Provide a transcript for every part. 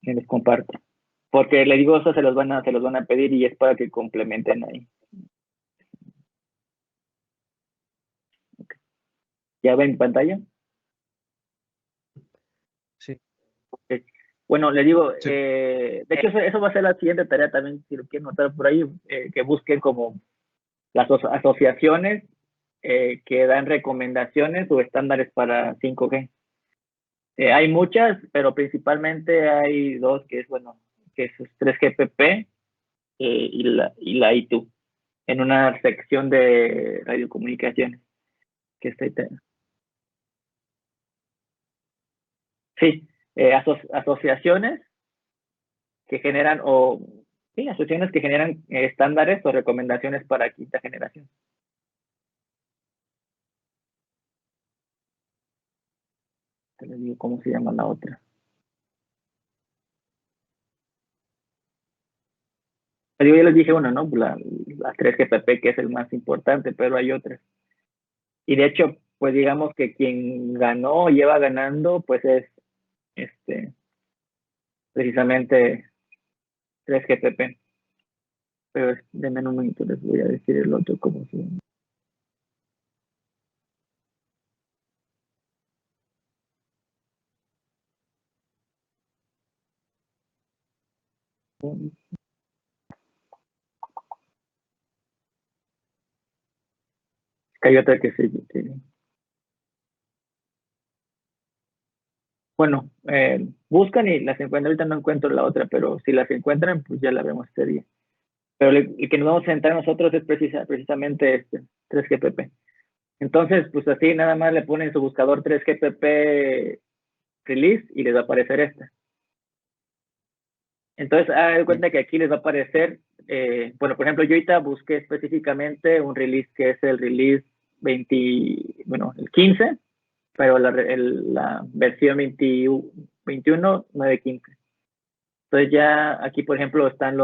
Les comparto. Porque le digo, eso se los van a pedir y es para que complementen ahí. Okay. ¿Ya ven pantalla? Sí. Okay. Bueno, le digo, Sí. de hecho eso va a ser la siguiente tarea también, si lo quieren notar por ahí, que busquen como las asociaciones que dan recomendaciones o estándares para 5G. Hay muchas, pero principalmente hay dos, que es, bueno, que es 3GPP y la I2, en una sección de radiocomunicaciones. Que está ahí. Sí, asociaciones que generan, sí, asociaciones que generan estándares o recomendaciones para quinta generación. Te les digo cómo se llama la otra. Yo ya les dije una, ¿no? La 3GPP, que es el más importante, pero hay otras. Y de hecho, pues digamos que quien ganó, lleva ganando, pues es precisamente 3GPP. Pero denme un momento, les voy a decir el otro cómo se llama. Hay otra que se... Bueno, buscan y las encuentran. Ahorita no encuentro la otra, pero si las encuentran, pues ya la vemos este día. Pero el que nos vamos a centrar nosotros es precisamente 3GPP. Entonces, pues así nada más le ponen su buscador 3GPP release y les va a aparecer esta. Entonces, hagan cuenta que aquí les va a aparecer, bueno, por ejemplo, yo ahorita busqué específicamente un release que es el release 20, bueno, el 15, pero la versión 21.9.15. Entonces ya aquí, por ejemplo, están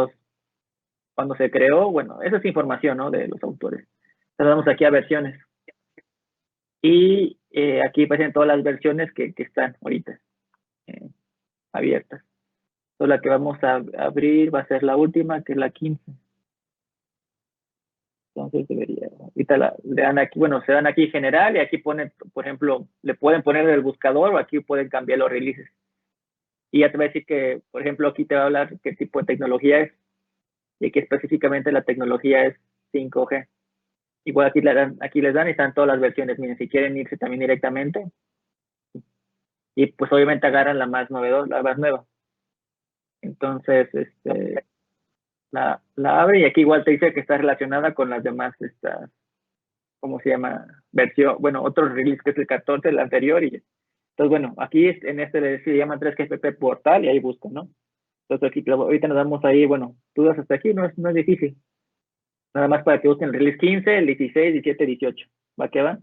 cuando se creó, bueno, esa es información, ¿no? De los autores. Entonces vamos aquí a versiones. Y aquí aparecen todas las versiones que están ahorita abiertas. Entonces la que vamos a abrir va a ser la última, que es la 15. Entonces debería, ahorita le dan aquí, bueno, se dan aquí general y aquí ponen, por ejemplo, le pueden poner el buscador o aquí pueden cambiar los releases. Y ya te va a decir que, por ejemplo, aquí te va a hablar qué tipo de tecnología es y que específicamente la tecnología es 5G. Igual aquí les dan y están todas las versiones. Miren, si quieren irse también directamente. Y pues obviamente agarran la más novedosa, la más nueva. Entonces, la abre y aquí igual te dice que está relacionada con las demás, ¿cómo se llama? Versión, bueno, otro release que es el 14, el anterior. Entonces, bueno, aquí en se llama 3GPP Portal y ahí buscan, ¿no? Entonces aquí ahorita nos damos ahí, bueno, dudas hasta aquí, no es difícil. Nada más para que busquen el release 15, el 16, 17, 18. ¿Va que va?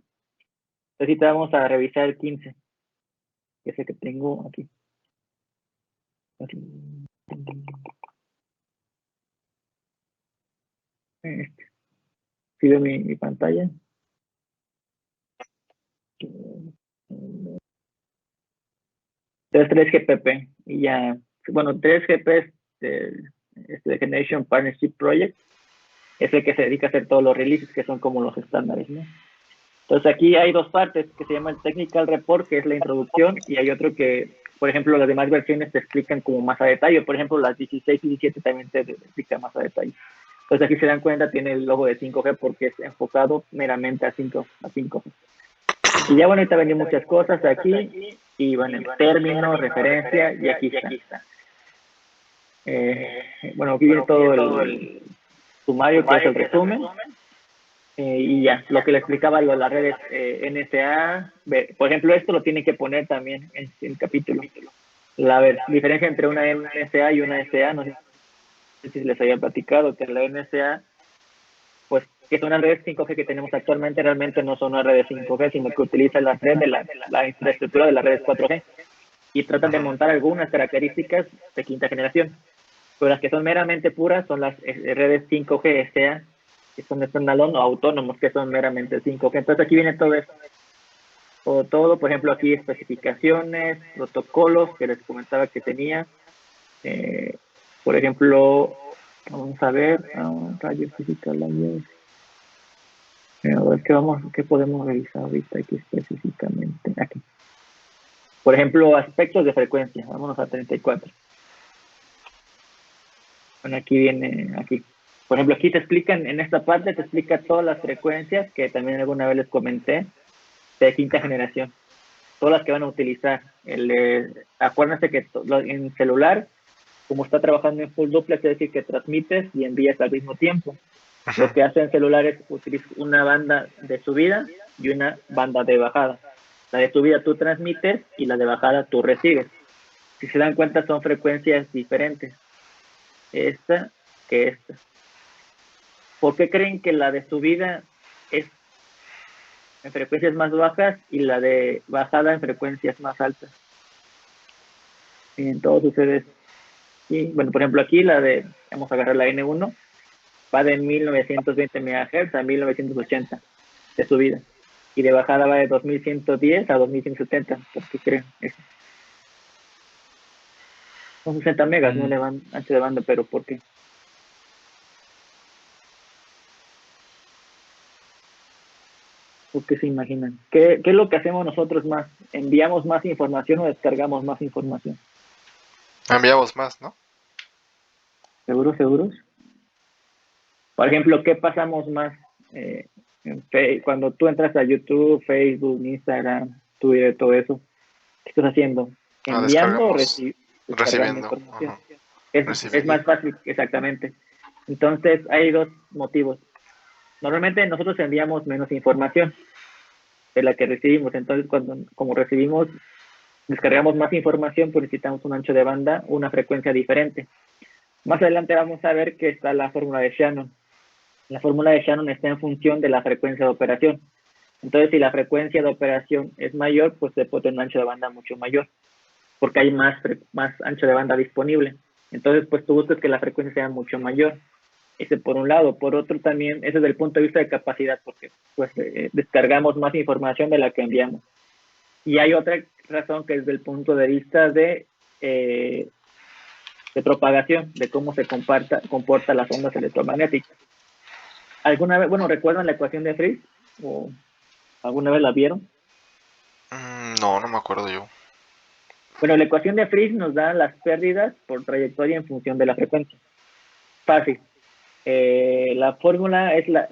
Entonces te vamos a revisar el 15. Que es el que tengo aquí. Sigo mi pantalla. Entonces 3GPP. Y ya, bueno, 3GP es de Generation Partnership Project. Es el que se dedica a hacer todos los releases, que son como los estándares, ¿no? Entonces aquí hay dos partes que se llama el Technical Report, que es la introducción, y hay otro que, por ejemplo, las demás versiones te explican como más a detalle. Por ejemplo, las 16 y 17 también te explican más a detalle. Entonces aquí se dan cuenta, tiene el logo de 5G porque es enfocado meramente a 5G. Y ya bueno, ahorita ven muchas cosas aquí, y bueno, el término, referencia, y aquí está. Bueno, aquí viene todo el sumario, que es el resumen. Y ya, lo que le explicaba, las redes NSA, por ejemplo, esto lo tienen que poner también en el capítulo. La diferencia entre una NSA y una SA, no sé si les había platicado, que la NSA, pues, que son las redes 5G que tenemos actualmente, realmente no son las redes 5G, sino que utilizan la red de la infraestructura de las redes 4G y tratan de montar algunas características de quinta generación. Pero las que son meramente puras son las redes 5G SA, que son standalone o autónomos, que son meramente 5G. Entonces aquí viene todo esto. o todo, por ejemplo, aquí especificaciones, protocolos que les comentaba que tenía. Por ejemplo, vamos a ver, rayos física, a ver qué podemos revisar ahorita aquí específicamente. Aquí. Por ejemplo, aspectos de frecuencia. Vámonos a 34. Bueno, aquí viene, aquí. Por ejemplo, aquí te explican, en esta parte te explica todas las frecuencias que también alguna vez les comenté de quinta generación. Todas las que van a utilizar. Acuérdense que en celular, como está trabajando en full duplex, es decir, que transmites y envías al mismo tiempo. Lo que hace en celular es utilizar una banda de subida y una banda de bajada. La de subida tú transmites y la de bajada tú recibes. Si se dan cuenta, son frecuencias diferentes. Esta que esta. ¿Por qué creen que la de subida es en frecuencias más bajas y la de bajada en frecuencias más altas? En todo sucede eso. Y, bueno, por ejemplo, aquí vamos a agarrar la N1, va de 1920 MHz a 1980 de subida. Y de bajada va de 2110 a 2170. ¿Por qué creen eso? Son 60 megas, no le van ancho de banda, pero ¿por qué? ¿Por qué se imaginan? ¿Qué es lo que hacemos nosotros más? ¿Enviamos más información o descargamos más información? Enviamos más, ¿no? ¿Seguros, seguros? Por ejemplo, ¿qué pasamos más cuando tú entras a YouTube, Facebook, Instagram, Twitter, todo eso? ¿Qué estás haciendo? ¿Enviando o Descargamos descargando recibiendo. información? Es Recibiendo. más fácil, exactamente. Entonces, hay dos motivos. Normalmente nosotros enviamos menos información de la que recibimos. Entonces, como recibimos, descargamos más información, pues necesitamos un ancho de banda, una frecuencia diferente. Más adelante vamos a ver que está la fórmula de Shannon. La fórmula de Shannon está en función de la frecuencia de operación. Entonces, si la frecuencia de operación es mayor, pues se puede tener un ancho de banda mucho mayor, porque hay más ancho de banda disponible. Entonces, pues tú buscas que la frecuencia sea mucho mayor. Ese por un lado. Por otro también, ese es desde el punto de vista de capacidad, porque pues descargamos más información de la que enviamos. Y hay otra razón que es del punto de vista de propagación, de cómo se comporta las ondas electromagnéticas. ¿Alguna vez, bueno, recuerdan la ecuación de Friis? ¿O alguna vez la vieron? No, no me acuerdo yo. Bueno, la ecuación de Friis nos da las pérdidas por trayectoria en función de la frecuencia. Fácil. La fórmula es la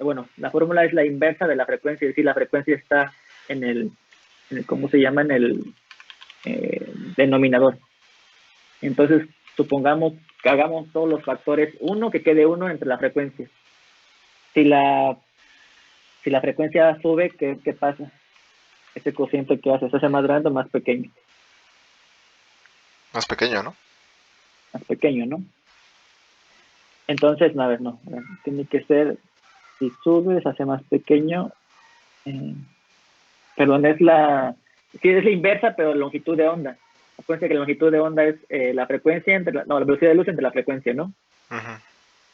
fórmula es la inversa de la frecuencia, es decir, la frecuencia está ¿cómo se llama? En el denominador. Entonces, supongamos que hagamos todos los factores 1, que quede 1 entre la frecuencia. Si la frecuencia sube, ¿qué pasa? Ese cociente que hace, ¿se hace más grande o más pequeño? Más pequeño, ¿no? Más pequeño, ¿no? Entonces, no, a ver, no. Tiene que ser, si sube, se hace más pequeño. Perdón, es la inversa, pero longitud de onda. Acuérdense que la longitud de onda es la frecuencia la velocidad de luz entre la frecuencia, ¿no?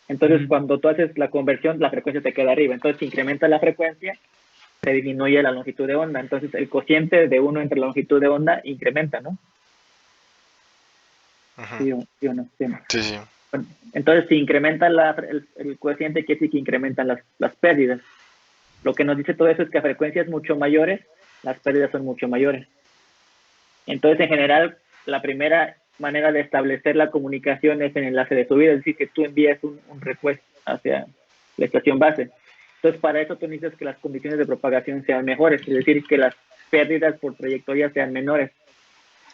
Entonces, cuando tú haces la conversión, la frecuencia te queda arriba. Entonces, si incrementa la frecuencia, se disminuye la longitud de onda. Entonces, el cociente de 1 entre la longitud de onda incrementa, ¿no? ¿Sí o no? Sí, no. Sí, sí. Bueno, entonces, si incrementa el cociente, quiere decir que incrementan las pérdidas. Lo que nos dice todo eso es que a frecuencias mucho mayores, las pérdidas son mucho mayores. Entonces, en general, la primera manera de establecer la comunicación es en enlace de subida, es decir, que tú envías un request hacia la estación base. Entonces, para eso tú necesitas que las condiciones de propagación sean mejores, es decir, que las pérdidas por trayectoria sean menores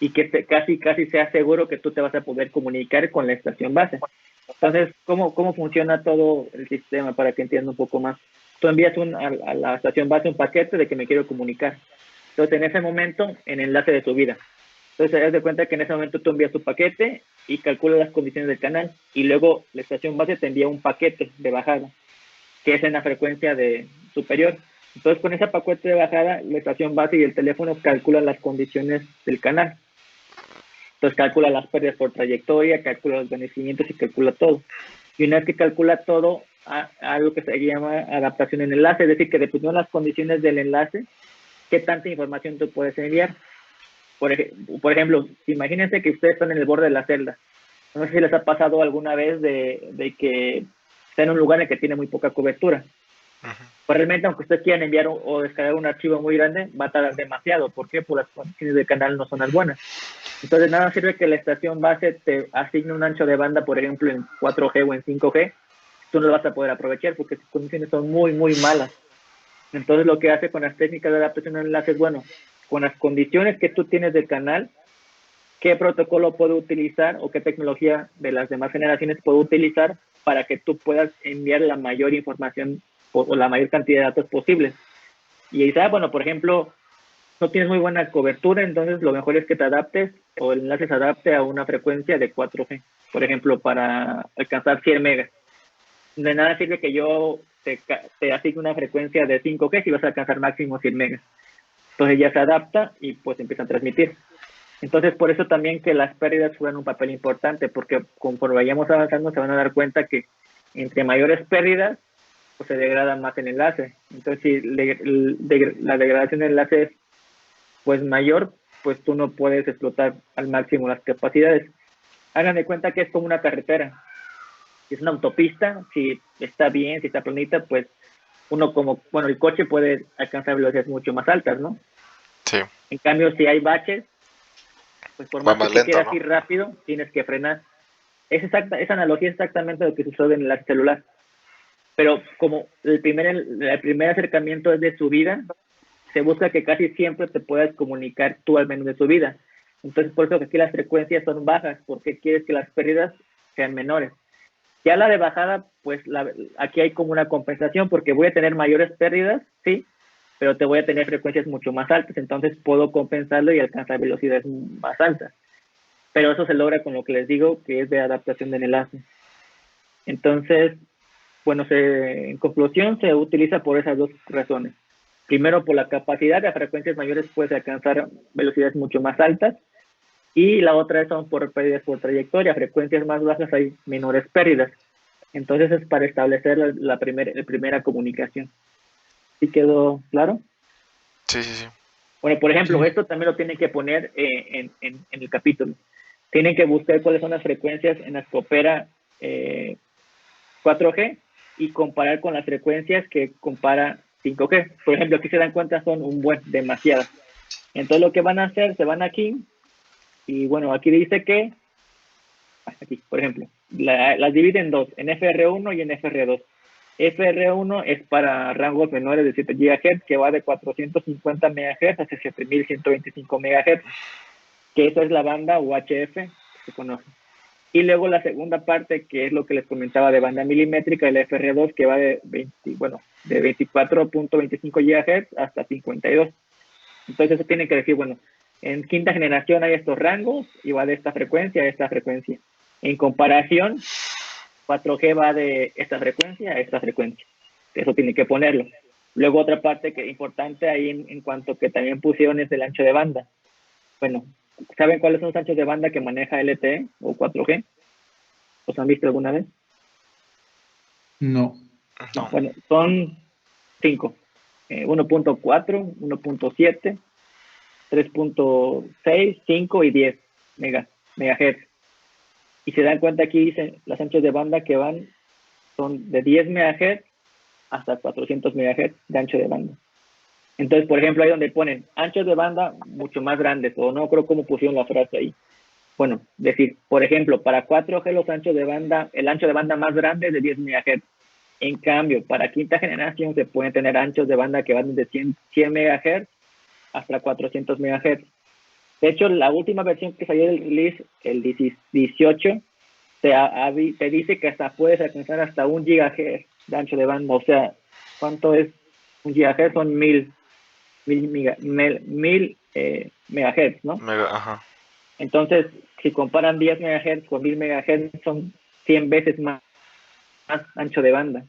y que casi sea seguro que tú te vas a poder comunicar con la estación base. Entonces, ¿cómo funciona todo el sistema para que entienda un poco más? Tú envías a la estación base un paquete de que me quiero comunicar. Entonces, en ese momento, en enlace de subida. Entonces, te das de cuenta que en ese momento tú envías tu paquete y calculas las condiciones del canal. Y luego la estación base te envía un paquete de bajada, que es en la frecuencia superior. Entonces, con ese paquete de bajada, la estación base y el teléfono calculan las condiciones del canal. Entonces, calcula las pérdidas por trayectoria, calcula los beneficios y calcula todo. Y una vez que calcula todo, algo que se llama adaptación en enlace, es decir, que dependiendo de las condiciones del enlace, qué tanta información tú puedes enviar. Por ejemplo, imagínense que ustedes están en el borde de la celda. No sé si les ha pasado alguna vez de que está en un lugar en el que tiene muy poca cobertura. Pues realmente, aunque ustedes quieran enviar o descargar un archivo muy grande, va a tardar demasiado. ¿Por qué? Pues las condiciones del canal no son las buenas. Entonces, nada sirve que la estación base te asigne un ancho de banda, por ejemplo, en 4G o en 5G. Tú no lo vas a poder aprovechar porque sus condiciones son muy, muy malas. Entonces, lo que hace con las técnicas de adaptación de enlaces, bueno, con las condiciones que tú tienes del canal, qué protocolo puedo utilizar o qué tecnología de las demás generaciones puedo utilizar para que tú puedas enviar la mayor información o la mayor cantidad de datos posibles. Y ahí, bueno, por ejemplo, no tienes muy buena cobertura, entonces lo mejor es que te adaptes o el enlace se adapte a una frecuencia de 4G, por ejemplo, para alcanzar 100 megas. De nada sirve que yo te asigne una frecuencia de 5G si vas a alcanzar máximo 100 megas. Entonces ya se adapta y pues empieza a transmitir. Entonces, por eso también que las pérdidas juegan un papel importante, porque conforme vayamos avanzando se van a dar cuenta que entre mayores pérdidas, pues se degrada más el enlace. Entonces, si la degradación del enlace es pues mayor, pues tú no puedes explotar al máximo las capacidades. Hagan de cuenta que es como una carretera. Si es una autopista, si está bien, si está planita, pues uno bueno, el coche puede alcanzar velocidades mucho más altas, ¿no? Sí. En cambio, si hay baches, pues por Va más que más tú lento, quieras ¿no? ir rápido, tienes que frenar. Esa analogía es exactamente lo que sucede en el celular. Pero como el primer acercamiento es de subida, se busca que casi siempre te puedas comunicar tú al menos de subida. Entonces, por eso que aquí las frecuencias son bajas, porque quieres que las pérdidas sean menores. Ya la de bajada, pues aquí hay como una compensación, porque voy a tener mayores pérdidas, sí, pero te voy a tener frecuencias mucho más altas, entonces puedo compensarlo y alcanzar velocidades más altas. Pero eso se logra con lo que les digo, que es de adaptación del enlace. Entonces, bueno, en conclusión, se utiliza por esas dos razones. Primero, por la capacidad de frecuencias mayores puedes alcanzar velocidades mucho más altas, y la otra son por pérdidas por trayectoria. Frecuencias más bajas hay menores pérdidas. Entonces es para establecer la primera comunicación. ¿Sí quedó claro? Sí, sí, sí. Bueno, por ejemplo, Sí. esto también lo tienen que poner en el capítulo. Tienen que buscar cuáles son las frecuencias en las que opera 4G y comparar con las frecuencias que compara 5G. Por ejemplo, aquí se dan cuenta, son demasiadas. Entonces lo que van a hacer, se van aquí y bueno, aquí dice que, aquí, por ejemplo, las dividen en dos, en FR1 y en FR2. FR1 es para rangos menores de 7 GHz, que va de 450 MHz a 7125 MHz, que esa es la banda UHF que se conoce. Y luego la segunda parte, que es lo que les comentaba de banda milimétrica, el FR2, que va de 24.25 GHz hasta 52. Entonces eso tiene que decir, bueno, en quinta generación hay estos rangos y va de esta frecuencia a esta frecuencia. En comparación, 4G va de esta frecuencia a esta frecuencia. Eso tiene que ponerlo. Luego otra parte que es importante ahí en cuanto que también pusieron es el ancho de banda. Bueno, ¿saben cuáles son los anchos de banda que maneja LTE o 4G? ¿Los han visto alguna vez? No. No, bueno, son 5. 1.4, 1.7, 3.6, 5 y 10 megahertz. Y se dan cuenta aquí, dicen las anchos de banda que son de 10 megahertz hasta 400 megahertz de ancho de banda. Entonces, por ejemplo, ahí donde ponen anchos de banda mucho más grandes, o no creo cómo pusieron la frase ahí. Bueno, decir, por ejemplo, para 4G los anchos de banda, el ancho de banda más grande es de 10 MHz. En cambio, para quinta generación se pueden tener anchos de banda que van desde 100 MHz hasta 400 MHz. De hecho, la última versión que salió del release, el 18, te dice que hasta puedes alcanzar hasta 1 GHz de ancho de banda. O sea, ¿cuánto es 1 GHz? Son 1000 megahertz, ¿no? Ajá. Entonces, si comparan 10 megahertz con 1000 megahertz, son 100 veces más ancho de banda.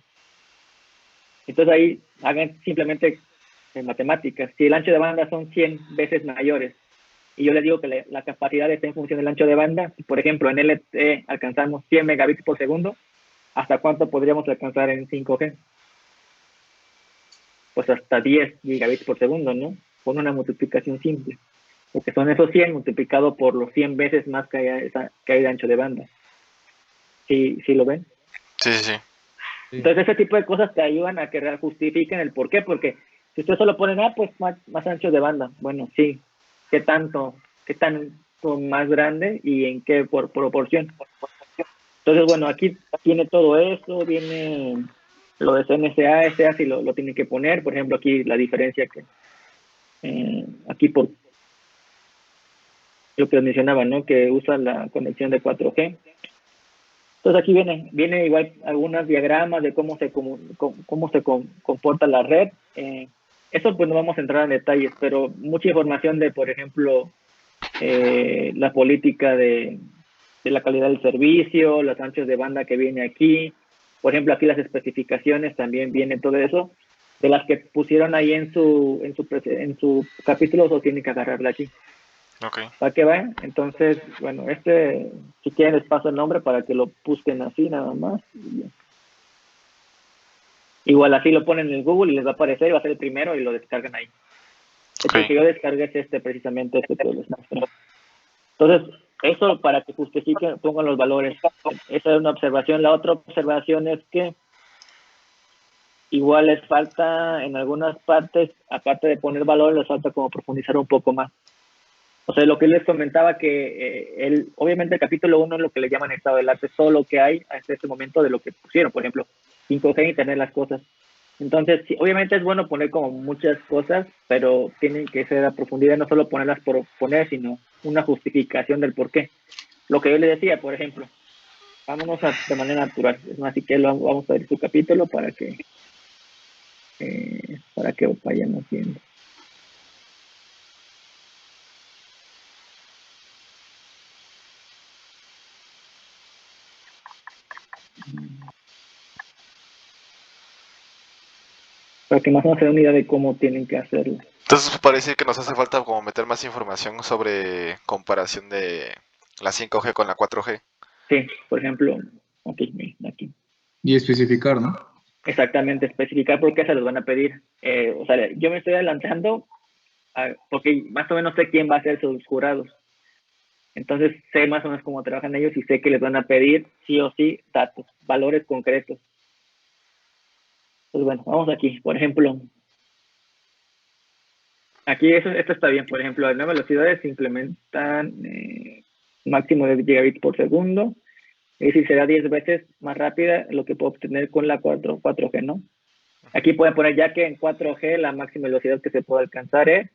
Entonces ahí hagan simplemente matemáticas. Si el ancho de banda son 100 veces mayores, y yo les digo que la capacidad está en función del ancho de banda, por ejemplo, en LTE alcanzamos 100 megabits por segundo, ¿hasta cuánto podríamos alcanzar en 5G? Pues hasta 10 gigabits por segundo, ¿no? con una multiplicación simple, porque son esos 100 multiplicado por los 100 veces más que hay de ancho de banda. ¿Sí lo ven? Sí, sí, sí. Entonces ese tipo de cosas te ayudan a que justifiquen el por qué, porque si ustedes solo ponen, pues más ancho de banda, bueno, sí, ¿qué tanto más grande y en qué proporción? Entonces, bueno, aquí viene todo eso, viene lo de CNSA, SA si lo tienen que poner, por ejemplo, aquí la diferencia que aquí por lo que mencionaba, ¿no? Que usa la conexión de 4G. Entonces aquí viene igual algunos diagramas de cómo se comporta la red. Eso pues no vamos a entrar en detalles, pero mucha información de, por ejemplo, la política de la calidad del servicio, los anchos de banda que viene aquí. Por ejemplo, aquí las especificaciones también viene todo eso. De las que pusieron ahí en su capítulo, o tienen que agarrarla aquí. Ok. ¿Para qué va? Entonces, bueno, si quieren les paso el nombre para que lo busquen así nada más. Igual así lo ponen en el Google y les va a aparecer, va a ser el primero y lo descargan ahí. Okay. El que yo descargué es precisamente que les mostré. Entonces, eso para que justifiquen, pongan los valores. Esa es una observación. La otra observación es que igual les falta en algunas partes, aparte de poner valores, les falta como profundizar un poco más. O sea, lo que les comentaba que obviamente el capítulo 1 es lo que le llaman estado del arte, es todo lo que hay hasta este momento de lo que pusieron, por ejemplo, 5G, Internet, las cosas. Entonces, sí, obviamente es bueno poner como muchas cosas, pero tienen que ser a profundidad, no solo ponerlas por poner, sino una justificación del por qué. Lo que yo le decía, por ejemplo, vámonos de manera natural. Es más, así que vamos a ver su capítulo para que vayamos viendo. Para que más o menos se den una idea de cómo tienen que hacerlo. Entonces parece que nos hace falta como meter más información sobre comparación de la 5G con la 4G. Sí, por ejemplo, aquí. Y especificar, ¿no? Exactamente, especificar por qué se los van a pedir. O sea, yo me estoy adelantando porque más o menos sé quién va a ser sus jurados. Entonces sé más o menos cómo trabajan ellos y sé que les van a pedir sí o sí datos, valores concretos. Pues bueno, vamos aquí. Por ejemplo, aquí esto está bien. Por ejemplo, las nuevas velocidades se implementan máximo de gigabits por segundo. Es decir, será 10 veces más rápida lo que puedo obtener con la 4G, ¿no? Aquí pueden poner ya que en 4G la máxima velocidad que se puede alcanzar es,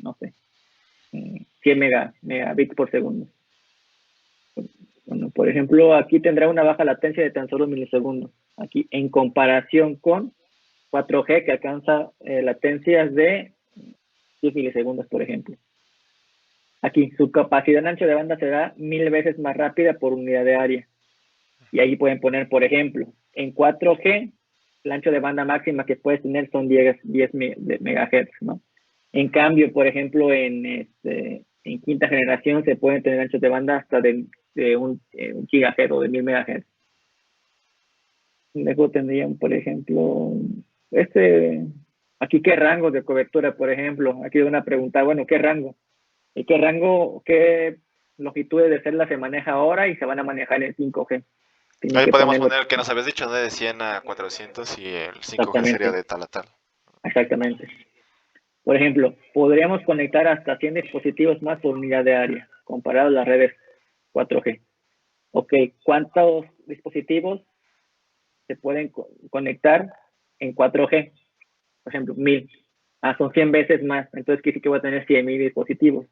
no sé, 100 megabits por segundo. Bueno, por ejemplo, aquí tendrá una baja latencia de tan solo milisegundos. Aquí, en comparación con 4G, que alcanza latencias de 10 milisegundos, por ejemplo. Aquí, su capacidad en ancho de banda será 1000 veces más rápida por unidad de área. Y ahí pueden poner, por ejemplo, en 4G, el ancho de banda máxima que puedes tener son 10 megahertz, ¿no? En cambio, por ejemplo, en quinta generación se pueden tener anchos de banda hasta de un gigahertz o de 1000 megahertz. Luego tendrían, por ejemplo, aquí qué rango de cobertura, por ejemplo. Aquí hay una pregunta, bueno, ¿qué rango? ¿Y qué longitudes de celda se maneja ahora y se van a manejar en 5G? Ahí podemos poner que nos habías dicho, ¿no? De 100 a 400 y el 5G sería de tal a tal. Exactamente. Por ejemplo, podríamos conectar hasta 100 dispositivos más por unidad de área, comparado a las redes 4G. Ok, ¿cuántos dispositivos se pueden conectar en 4G? Por ejemplo, 1000. Son 100 veces más. Entonces, quiere decir que voy a tener 100,000 dispositivos.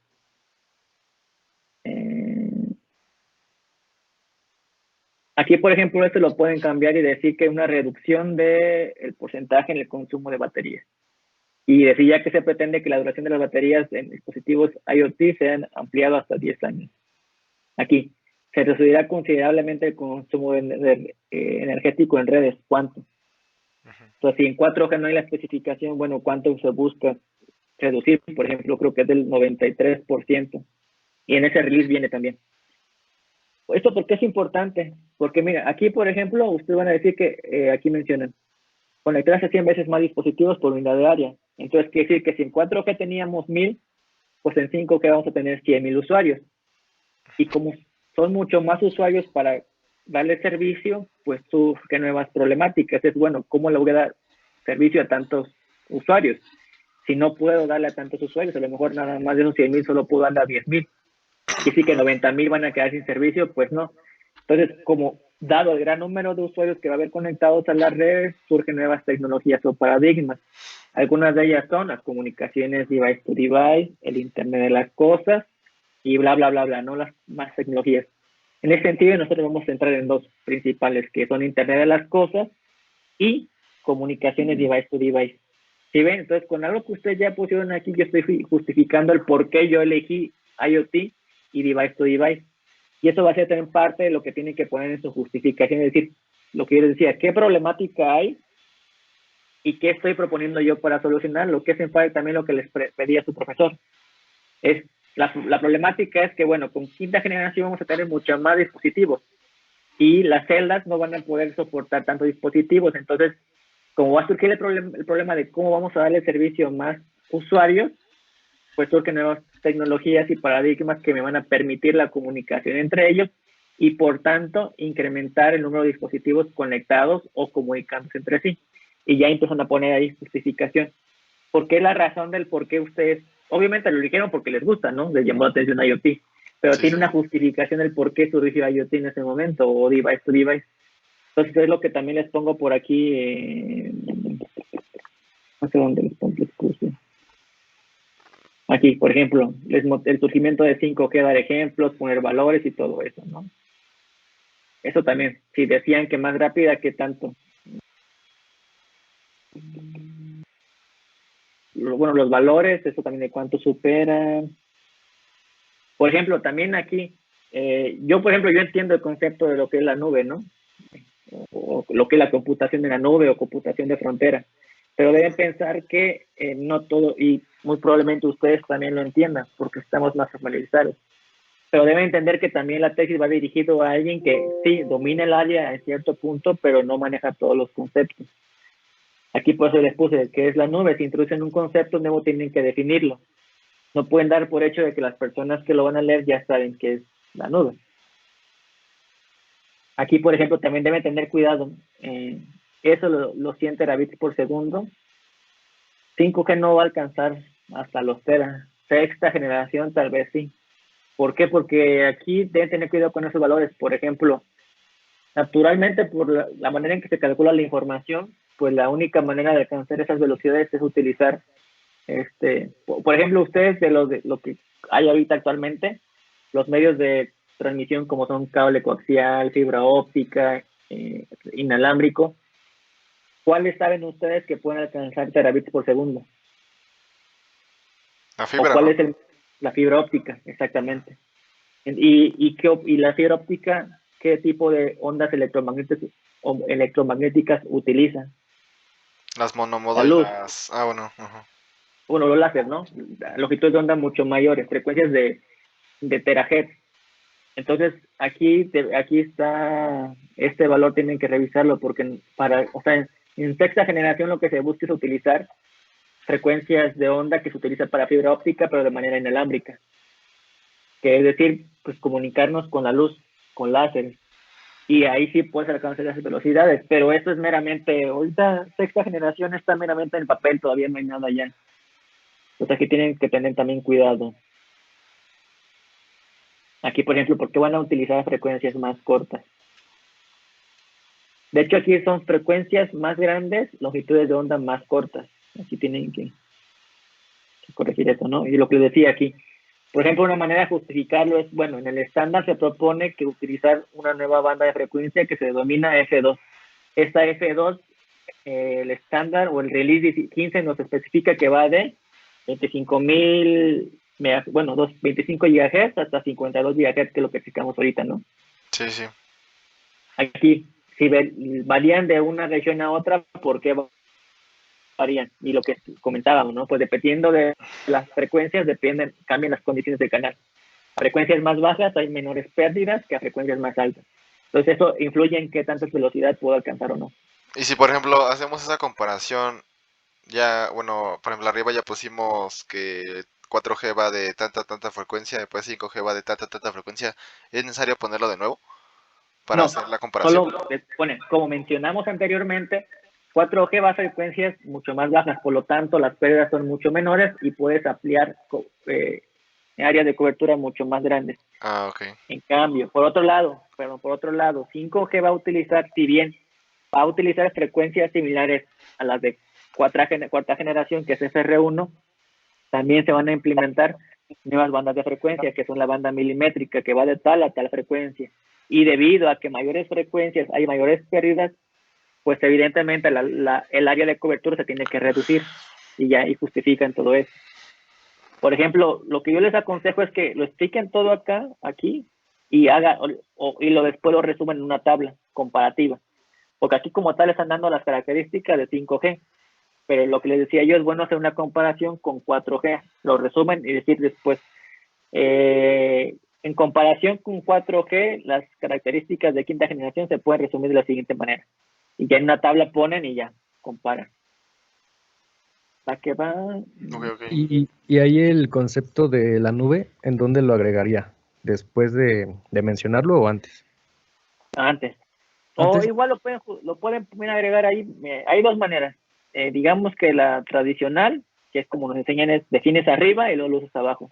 Aquí, por ejemplo, esto lo pueden cambiar y decir que una reducción del porcentaje en el consumo de baterías. Y decir ya que se pretende que la duración de las baterías en dispositivos IoT sean ampliado hasta 10 años. Aquí, se reducirá considerablemente el consumo energético en redes. ¿Cuánto? Entonces, si en 4G no hay la especificación, bueno, ¿cuánto se busca reducir? Por ejemplo, creo que es del 93%. Y en ese release viene también. ¿Esto por qué es importante? Porque mira, aquí, por ejemplo, ustedes van a decir que aquí mencionan conectar hasta 100 veces más dispositivos por unidad de área. Entonces, quiere decir que si en 4G teníamos 1000, pues en 5G vamos a tener 100,000 usuarios. Y como son mucho más usuarios para darle servicio, pues surgen nuevas problemáticas. Es bueno, ¿cómo le voy a dar servicio a tantos usuarios? Si no puedo darle a tantos usuarios, a lo mejor nada más de esos 100,000 solo puedo darle a 10,000. Y sí que 90,000 van a quedar sin servicio, pues no. Entonces, como dado el gran número de usuarios que va a haber conectados a las redes, surgen nuevas tecnologías o paradigmas. Algunas de ellas son las comunicaciones device to device, el Internet de las cosas y bla, bla, bla, bla, no las más tecnologías. En ese sentido, nosotros vamos a centrar en dos principales, que son Internet de las cosas y comunicaciones device to device. ¿Sí ven? Entonces, con algo que ustedes ya pusieron aquí, yo estoy justificando el por qué yo elegí IoT y device to device. Y eso va a ser también parte de lo que tienen que poner en su justificación, es decir, lo que yo les decía, ¿qué problemática hay y qué estoy proponiendo yo para solucionarlo? Que es en parte también lo que les pedía su profesor. Es la problemática es que, bueno, con quinta generación vamos a tener muchos más dispositivos y las celdas no van a poder soportar tantos dispositivos. Entonces, como va a surgir el problema de cómo vamos a darle servicio a más usuarios, pues surgen nuevas tecnologías y paradigmas que me van a permitir la comunicación entre ellos y, por tanto, incrementar el número de dispositivos conectados o comunicándose entre sí. Y ya empiezan a poner ahí justificación. ¿Por qué la razón del por qué ustedes, obviamente lo eligieron porque les gusta, ¿no? Les llamó la atención IoT, pero tiene una justificación del por qué surgió IoT en ese momento o device to device. Entonces es lo que también les pongo por aquí, no sé dónde les puse. Aquí, por ejemplo, el surgimiento de 5G, dar ejemplos, poner valores y todo eso, ¿no? Eso también, si decían que más rápida, ¿qué tanto? Bueno, los valores, eso también de cuánto superan. Por ejemplo, también aquí, yo entiendo el concepto de lo que es la nube, ¿no? O lo que es la computación de la nube o computación de frontera. Pero deben pensar que no todo, y muy probablemente ustedes también lo entiendan, porque estamos más familiarizados. Pero deben entender que también la tesis va dirigido a alguien que sí domina el área en cierto punto, pero no maneja todos los conceptos. Aquí por eso les puse que es la nube. Si introducen un concepto nuevo, tienen que definirlo. No pueden dar por hecho de que las personas que lo van a leer ya saben qué es la nube. Aquí, por ejemplo, también deben tener cuidado. Eso, los 100 terabits por segundo. 5G no va a alcanzar hasta los tera. Sexta generación tal vez sí. ¿Por qué? Porque aquí deben tener cuidado con esos valores. Por ejemplo, naturalmente, por la manera en que se calcula la información, pues la única manera de alcanzar esas velocidades es utilizar, por ejemplo, ustedes de lo que hay ahorita actualmente, los medios de transmisión como son cable coaxial, fibra óptica, inalámbrico, ¿cuáles saben ustedes que pueden alcanzar terabits por segundo? La fibra, ¿O cuál ¿no? es la fibra óptica? Exactamente. Y la fibra óptica, ¿qué tipo de ondas electromagnéticas utiliza? Las La monomodal, luz. bueno. Bueno, los láser, ¿no? Longitudes de onda mucho mayores, frecuencias de terahertz. Entonces, aquí está, este valor tienen que revisarlo porque en sexta generación lo que se busca es utilizar frecuencias de onda que se utilizan para fibra óptica, pero de manera inalámbrica. Que es decir, pues comunicarnos con la luz, con láser. Y ahí sí puedes alcanzar esas velocidades, pero esto es meramente, ahorita sexta generación está meramente en el papel, todavía no hay nada ya. O sea que tienen que tener también cuidado. Aquí, por ejemplo, ¿por qué van a utilizar frecuencias más cortas? De hecho, aquí son frecuencias más grandes, longitudes de onda más cortas. Aquí tienen que corregir eso, ¿no? Y lo que les decía aquí, por ejemplo, una manera de justificarlo es, bueno, en el estándar se propone que utilizar una nueva banda de frecuencia que se denomina F2. Esta F2, el estándar o el release 15 nos especifica que va de 25,000, 25 GHz hasta 52 GHz, que es lo que explicamos ahorita, ¿no? Sí, sí. Aquí, si varían de una región a otra, ¿por qué varían? Y lo que comentábamos, ¿no? Pues dependiendo de las frecuencias, cambian las condiciones del canal. A frecuencias más bajas hay menores pérdidas que a frecuencias más altas. Entonces eso influye en qué tanta velocidad puedo alcanzar o no. Y si, por ejemplo, hacemos esa comparación Ya, bueno, por ejemplo, arriba ya pusimos que 4G va de tanta frecuencia, después 5G va de tanta frecuencia. ¿Es necesario ponerlo de nuevo para No, hacer la comparación? solo les pone, como mencionamos anteriormente, 4G va a frecuencias mucho más bajas, por lo tanto las pérdidas son mucho menores y puedes ampliar áreas de cobertura mucho más grandes. Ah, ok. En cambio, por otro lado, 5G va a utilizar, si bien va a utilizar frecuencias similares a las de cuarta generación, que es FR1, también se van a implementar nuevas bandas de frecuencia, que son la banda milimétrica, que va de tal a tal frecuencia. Y debido a que mayores frecuencias hay mayores pérdidas, pues evidentemente el área de cobertura se tiene que reducir y justifican todo eso. Por ejemplo, lo que yo les aconsejo es que lo expliquen todo aquí, y y después lo resumen en una tabla comparativa. Porque aquí como tal están dando las características de 5G, pero lo que les decía yo es bueno hacer una comparación con 4G, lo resumen y decir después, en comparación con 4G, las características de quinta generación se pueden resumir de la siguiente manera. Y ya en una tabla ponen y ya comparan. ¿Para qué va? Ok, ok. Y ahí el concepto de la nube, ¿en dónde lo agregaría? ¿Después de mencionarlo o antes? Antes. O Antes. igual lo pueden también agregar ahí. Hay dos maneras. Digamos que la tradicional, que es como nos enseñan, es defines arriba y luego lo usas abajo.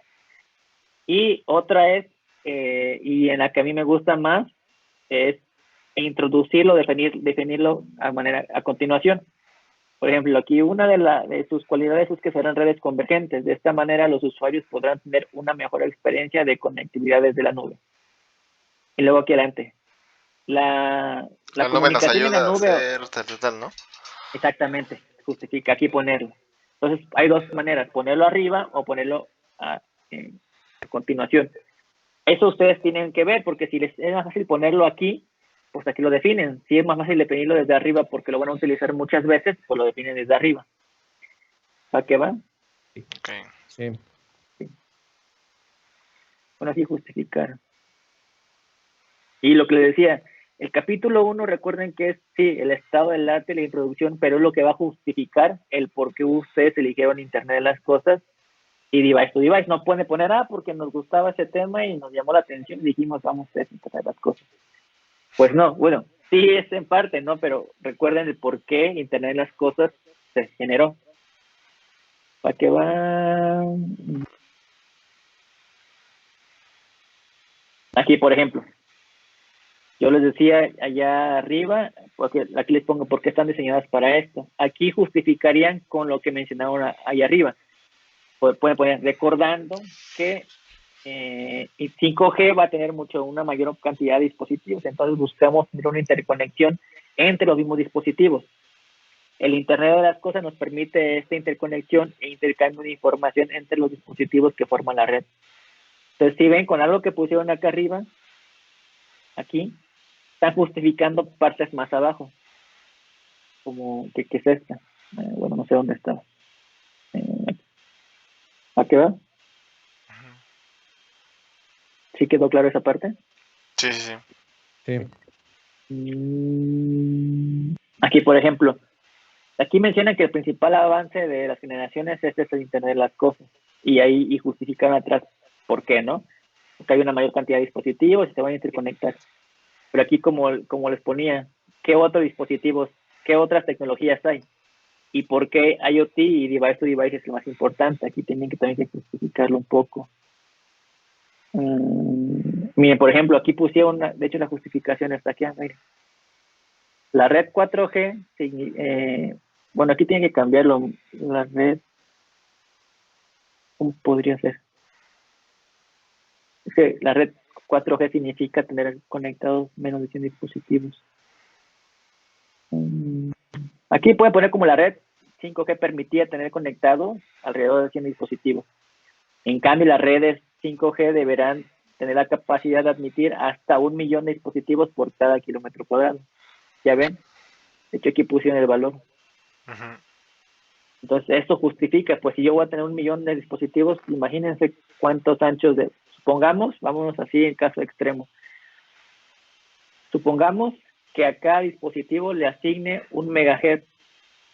Y otra es, y en la que a mí me gusta más, es introducirlo, definirlo a continuación. Por ejemplo, aquí una de sus cualidades es que serán redes convergentes. De esta manera los usuarios podrán tener una mejor experiencia de conectividad desde la nube. Y luego aquí adelante. La La nube nos comunicación en la ayuda a nube, hacer tal, ¿no? exactamente, justifica aquí ponerlo. Entonces, hay dos maneras, ponerlo arriba o ponerlo a continuación. Eso ustedes tienen que ver, porque si les es más fácil ponerlo aquí, pues aquí lo definen. Si es más fácil definirlo desde arriba porque lo van a utilizar muchas veces, pues lo definen desde arriba. ¿Para qué va? Ok. Sí. Bueno, así justificar. Y lo que les decía, el capítulo 1, recuerden que es, sí, el estado del arte y la introducción, pero es lo que va a justificar el por qué ustedes eligieron Internet de las Cosas y Device to Device. No pueden poner, porque nos gustaba ese tema y nos llamó la atención y dijimos, vamos a hacer Internet de las Cosas. Pues no, bueno, sí es en parte, ¿no? Pero recuerden el por qué Internet de las Cosas se generó. ¿Para qué va? Aquí, por ejemplo, yo les decía allá arriba, porque aquí les pongo por qué están diseñadas para esto. Aquí justificarían con lo que mencionaron allá arriba. Pueden poner recordando que 5G va a tener una mayor cantidad de dispositivos, entonces buscamos tener una interconexión entre los mismos dispositivos. El Internet de las Cosas nos permite esta interconexión e intercambio de información entre los dispositivos que forman la red. Entonces, si ven con algo que pusieron acá arriba, aquí, están justificando partes más abajo, como que es esta. Bueno, no sé dónde está. ¿A qué va? ¿Sí quedó claro esa parte? Sí, sí, sí. Sí. Aquí, por ejemplo, aquí mencionan que el principal avance de las generaciones es el Internet de las Cosas. Y justifican atrás por qué, ¿no? Porque hay una mayor cantidad de dispositivos y se van a interconectar. Pero aquí, como les ponía, ¿qué otros dispositivos, qué otras tecnologías hay? ¿Y por qué IoT y Device to Device es lo más importante? Aquí tienen que también justificarlo un poco. Miren, por ejemplo, aquí pusieron, de hecho la justificación está aquí, miren. La red 4G, bueno, aquí tiene que cambiarlo. La red, ¿cómo podría ser? Es que la red 4G significa tener conectados menos de 100 dispositivos. Aquí pueden poner como la red 5G permitía tener conectados alrededor de 100 dispositivos. En cambio, las redes 5G deberán tener la capacidad de admitir hasta 1 millón de dispositivos por cada kilómetro cuadrado. ¿Ya ven? De hecho, aquí pusieron el valor. Ujú. Entonces, esto justifica, pues si yo voy a tener 1 millón de dispositivos, imagínense cuántos anchos supongamos, vámonos así en caso extremo. Supongamos que a cada dispositivo le asigne 1 megahertz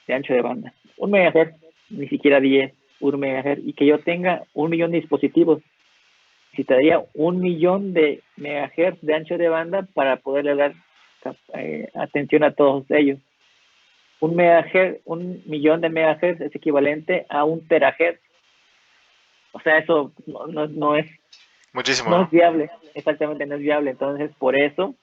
de ancho de banda. 1 megahertz, ni siquiera 10, 1 megahertz, y que yo tenga 1 millón de dispositivos. Necesitaría 1 millón de megahertz de ancho de banda para poderle dar atención a todos ellos. 1 megahertz, 1 millón de megahertz es equivalente a 1 terahertz. O sea, eso no es Muchísimo, no ¿no? es viable, exactamente no es viable. Entonces, por eso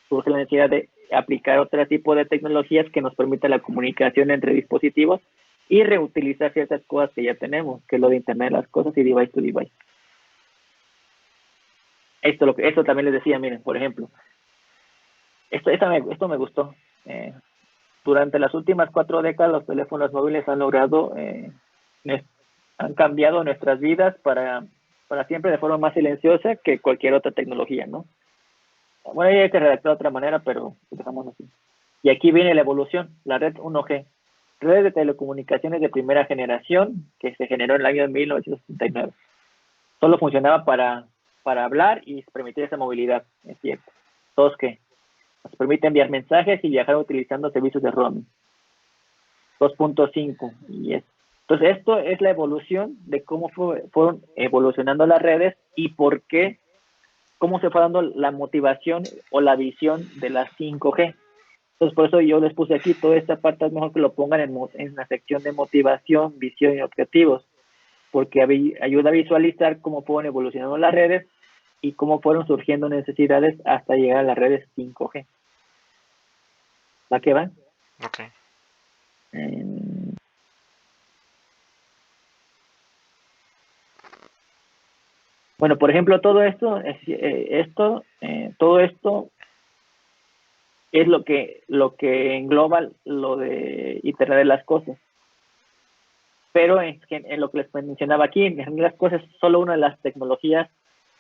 surge la necesidad de aplicar otro tipo de tecnologías que nos permitan la comunicación entre dispositivos y reutilizar ciertas cosas que ya tenemos, que es lo de Internet de las cosas y device to device. Esto también les decía, miren, por ejemplo, esto me gustó. Durante las últimas 4 décadas, los teléfonos móviles han logrado, han cambiado nuestras vidas para siempre de forma más silenciosa que cualquier otra tecnología, ¿no? Bueno, hay que redactar de otra manera, pero dejamos así. Y aquí viene la evolución, la red 1G, red de telecomunicaciones de primera generación que se generó en el año 1969. Solo funcionaba para hablar y permitir esa movilidad, es cierto. 2G, nos permite enviar mensajes y viajar utilizando servicios de roaming. 2.5, entonces esto es la evolución de cómo fueron evolucionando las redes y por qué, cómo se fue dando la motivación o la visión de la 5G. Entonces, por eso yo les puse aquí toda esta parte, es mejor que lo pongan en la sección de motivación, visión y objetivos, porque ayuda a visualizar cómo fueron evolucionando las redes y cómo fueron surgiendo necesidades hasta llegar a las redes 5G. ¿Va que va? Ok. Bueno, por ejemplo, todo esto es lo que engloba lo de Internet de las cosas. Pero en lo que les mencionaba aquí, en las cosas, solo una de las tecnologías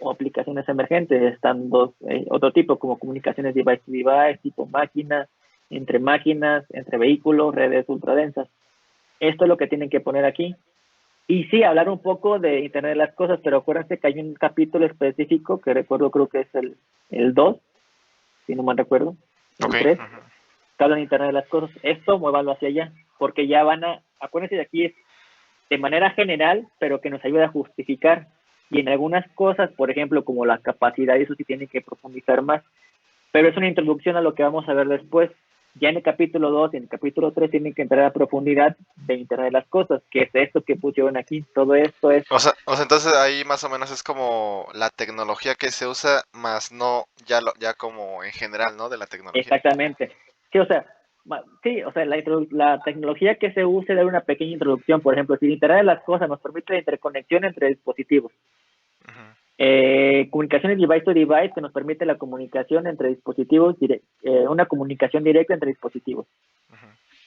o aplicaciones emergentes. Están otro tipo, como comunicaciones device to device, tipo máquinas, entre vehículos, redes ultradensas. Esto es lo que tienen que poner aquí. Y sí, hablar un poco de Internet de las cosas, pero acuérdense que hay un capítulo específico que recuerdo, creo que es el 2, si no mal recuerdo, el Ok. 3, que hablan de Internet de las cosas. Esto muévanlo hacia allá, porque ya acuérdense de aquí es de manera general, pero que nos ayuda a justificar. Y en algunas cosas, por ejemplo, como la capacidad, eso sí tiene que profundizar más. Pero es una introducción a lo que vamos a ver después. Ya en el capítulo 2 y en el capítulo 3 tienen que entrar a profundidad de Internet de las cosas, que es esto que pusieron aquí. Todo esto es... O sea, entonces ahí más o menos es como la tecnología que se usa, más no ya como en general, ¿no? De la tecnología. Exactamente. Sí, o sea, la tecnología que se use da una pequeña introducción. Por ejemplo, si el Internet de las cosas nos permite la interconexión entre dispositivos. Comunicaciones device to device, que nos permite la comunicación entre dispositivos, una comunicación directa entre dispositivos.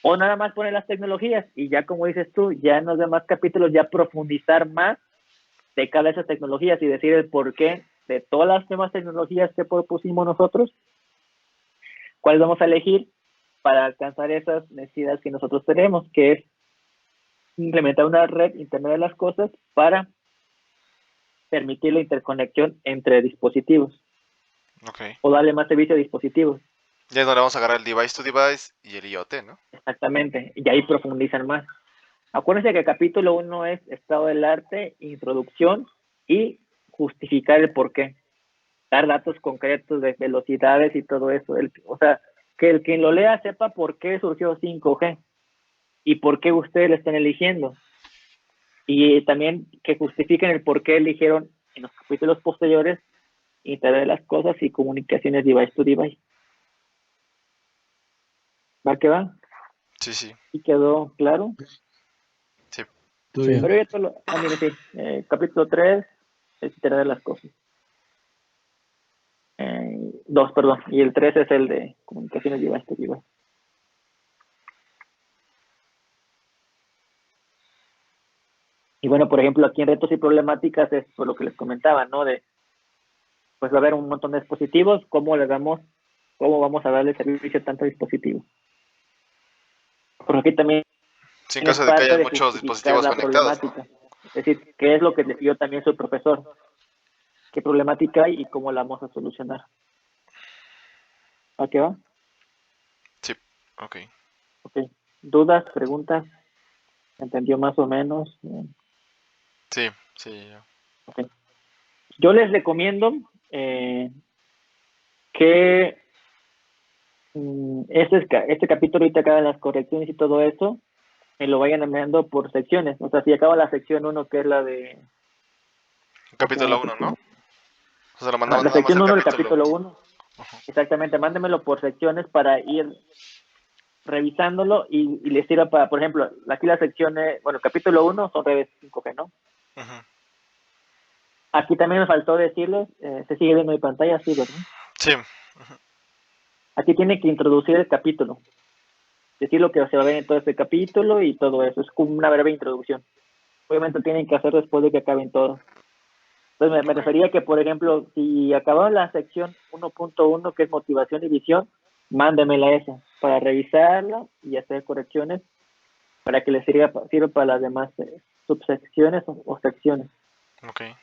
O nada más poner las tecnologías y ya, como dices tú, ya en los demás capítulos ya profundizar más de cada de esas tecnologías y decir el porqué de todas las demás tecnologías que propusimos nosotros, cuáles vamos a elegir para alcanzar esas necesidades que nosotros tenemos, que es implementar una red Internet de las cosas para permitir la interconexión entre dispositivos. Ok. O darle más servicio a dispositivos. Ya es donde vamos a agarrar el device to device y el IoT, ¿no? Exactamente, y ahí profundizan más. Acuérdense que el capítulo 1 es estado del arte, introducción y justificar el porqué. Dar datos concretos de velocidades y todo eso. O sea, que el quien lo lea sepa por qué surgió 5G y por qué ustedes lo están eligiendo. Y también que justifiquen el por qué eligieron en los capítulos posteriores Internet de las cosas y comunicaciones device to device. ¿Va que va? Sí, sí. ¿Y quedó claro? Sí. Todo Sí. bien. Pero ya mire, sí, capítulo 3, el Internet de las cosas. 2, perdón, y el 3 es el de comunicaciones device to device. Y bueno, por ejemplo, aquí en retos y problemáticas es por lo que les comentaba, ¿no? Pues va a haber un montón de dispositivos, cómo vamos a darle servicio a tantos dispositivos. Porque aquí también Sí, en es caso de que parte haya de muchos justificar dispositivos la conectados, ¿no? problemática. Es decir, qué es lo que les dio también su profesor, qué problemática hay y cómo la vamos a solucionar. ¿A qué va? Sí. Ok. Ok. ¿Dudas, preguntas? ¿Entendió más o menos? Sí, sí. Okay. Yo les recomiendo que este capítulo ahorita acaba las correcciones y todo eso, lo vayan enviando por secciones. O sea, si acaba la sección 1, que es la de... Capítulo 1, ¿no? O sea, lo mandamos La nada más sección el 1 del capítulo capítulo 1. 1. Exactamente, mándemelo por secciones para ir revisándolo y les sirva para, por ejemplo, aquí la sección, bueno, capítulo 1 son redes 5G, ¿no? Aquí también me faltó decirles, se sigue viendo mi pantalla, sí, ¿verdad? Sí. Aquí tiene que introducir el capítulo, decir lo que se va a ver en todo este capítulo y todo eso, es como una breve introducción. Obviamente tienen que hacer después de que acaben todos. Entonces me refería que, por ejemplo, si acabaron la sección 1.1, que es motivación y visión, mándemela esa para revisarla y hacer correcciones para que les sirva para las demás subsecciones o secciones. Okay.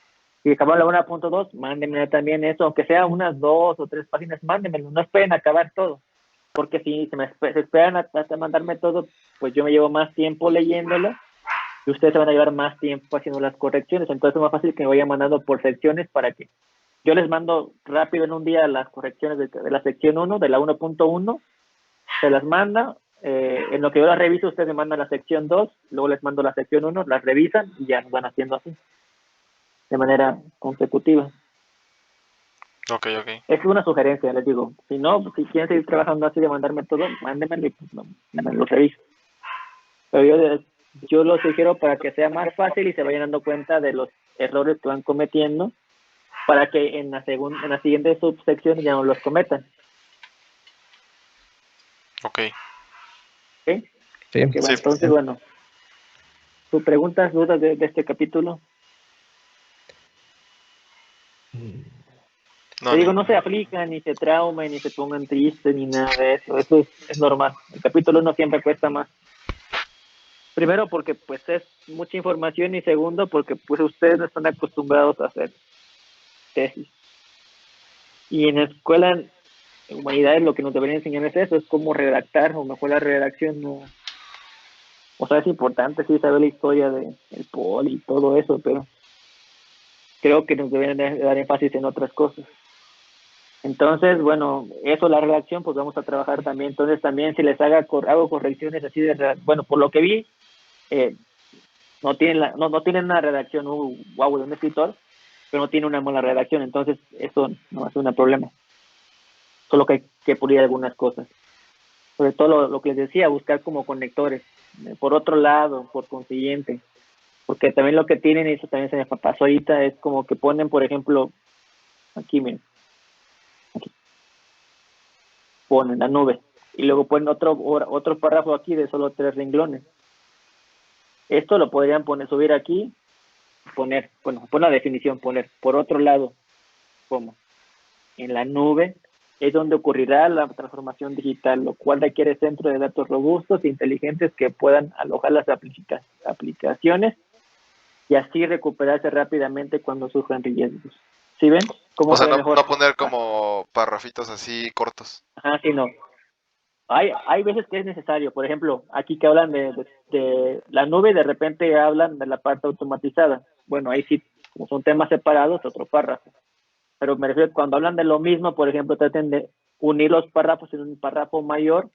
Si acabaron la 1.2, mándenmela también eso, aunque sea unas 2 o 3 páginas, mándenmelo, no esperen acabar todo, porque si se esperan hasta mandarme todo, pues yo me llevo más tiempo leyéndolo y ustedes se van a llevar más tiempo haciendo las correcciones, entonces es más fácil que me vayan mandando por secciones para que yo les mando rápido en un día las correcciones de la sección 1, de la 1.1, se las manda, en lo que yo las reviso, ustedes me mandan la sección 2, luego les mando la sección 1, las revisan y ya nos van haciendo así, de manera consecutiva. Ok. Es una sugerencia, les digo. Si no, si quieren seguir trabajando así de mandarme todo, mándenmelo y pues me lo reviso. Pero yo lo sugiero para que sea más fácil y se vayan dando cuenta de los errores que van cometiendo para que en la siguiente subsección ya no los cometan. Ok. ¿Okay? Sí. Bueno, Sí. entonces, bueno, ¿tus preguntas, dudas de este capítulo? No, Te digo, ni... no se aplican, ni se traumen, ni se pongan tristes, ni nada de eso. Eso es normal. El capítulo 1 siempre cuesta más. Primero porque pues es mucha información y segundo porque pues ustedes no están acostumbrados a hacer tesis. Y en la escuela en humanidades lo que nos deberían enseñar es eso, es cómo redactar o mejor la redacción. No, o sea, es importante sí saber la historia del poli y todo eso, pero creo que nos deberían dar énfasis en otras cosas. Entonces, bueno, eso la redacción, pues vamos a trabajar también. Entonces también si les hago correcciones así bueno, por lo que vi, no tienen una redacción wow de un escritor, pero no tiene una mala redacción, entonces eso no es un problema. Solo que hay que pulir algunas cosas. Sobre todo lo que les decía, buscar como conectores. Por otro lado, por consiguiente, porque también lo que tienen, y eso también se me pasó ahorita, es como que ponen, por ejemplo, aquí, miren, aquí, ponen la nube, y luego ponen otro párrafo aquí de solo 3 renglones. Esto lo podrían subir aquí, poner la definición, poner, por otro lado, ¿cómo? En la nube es donde ocurrirá la transformación digital, lo cual requiere centros de datos robustos e inteligentes que puedan alojar las aplicaciones y así recuperarse rápidamente cuando surjan riesgos. ¿Sí ven? ¿Cómo O se sea, ve no mejor? poner como parrafitos así cortos. Ajá, sí, no. Hay veces que es necesario. Por ejemplo, aquí que hablan de la nube, de repente hablan de la parte automatizada. Bueno, ahí sí, como son temas separados, otro párrafo. Pero me refiero, cuando hablan de lo mismo, por ejemplo, traten de unir los párrafos en un párrafo mayor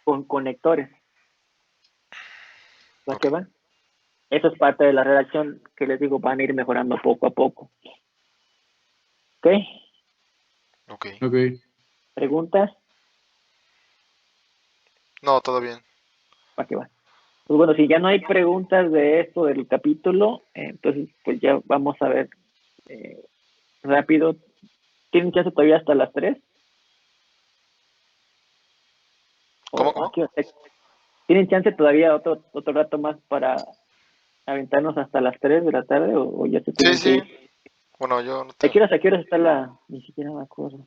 con conectores. ¿Va que Ok. va? Eso es parte de la redacción que les digo, van a ir mejorando poco a poco. ¿Ok? Ok. Ok. ¿Preguntas? No, todo bien. ¿Va que va? Pues bueno, si ya no hay preguntas de esto del capítulo, entonces pues ya vamos a ver rápido. ¿Tienen chance todavía hasta las 3? ¿Cómo, ¿O cómo? aquí? ¿Tienen chance todavía otro rato más para aventarnos hasta las 3 de la tarde o ya se Sí, tienen que sí. ir? Bueno, yo no ¿A tengo... qué horas está la...? Ni siquiera me acuerdo.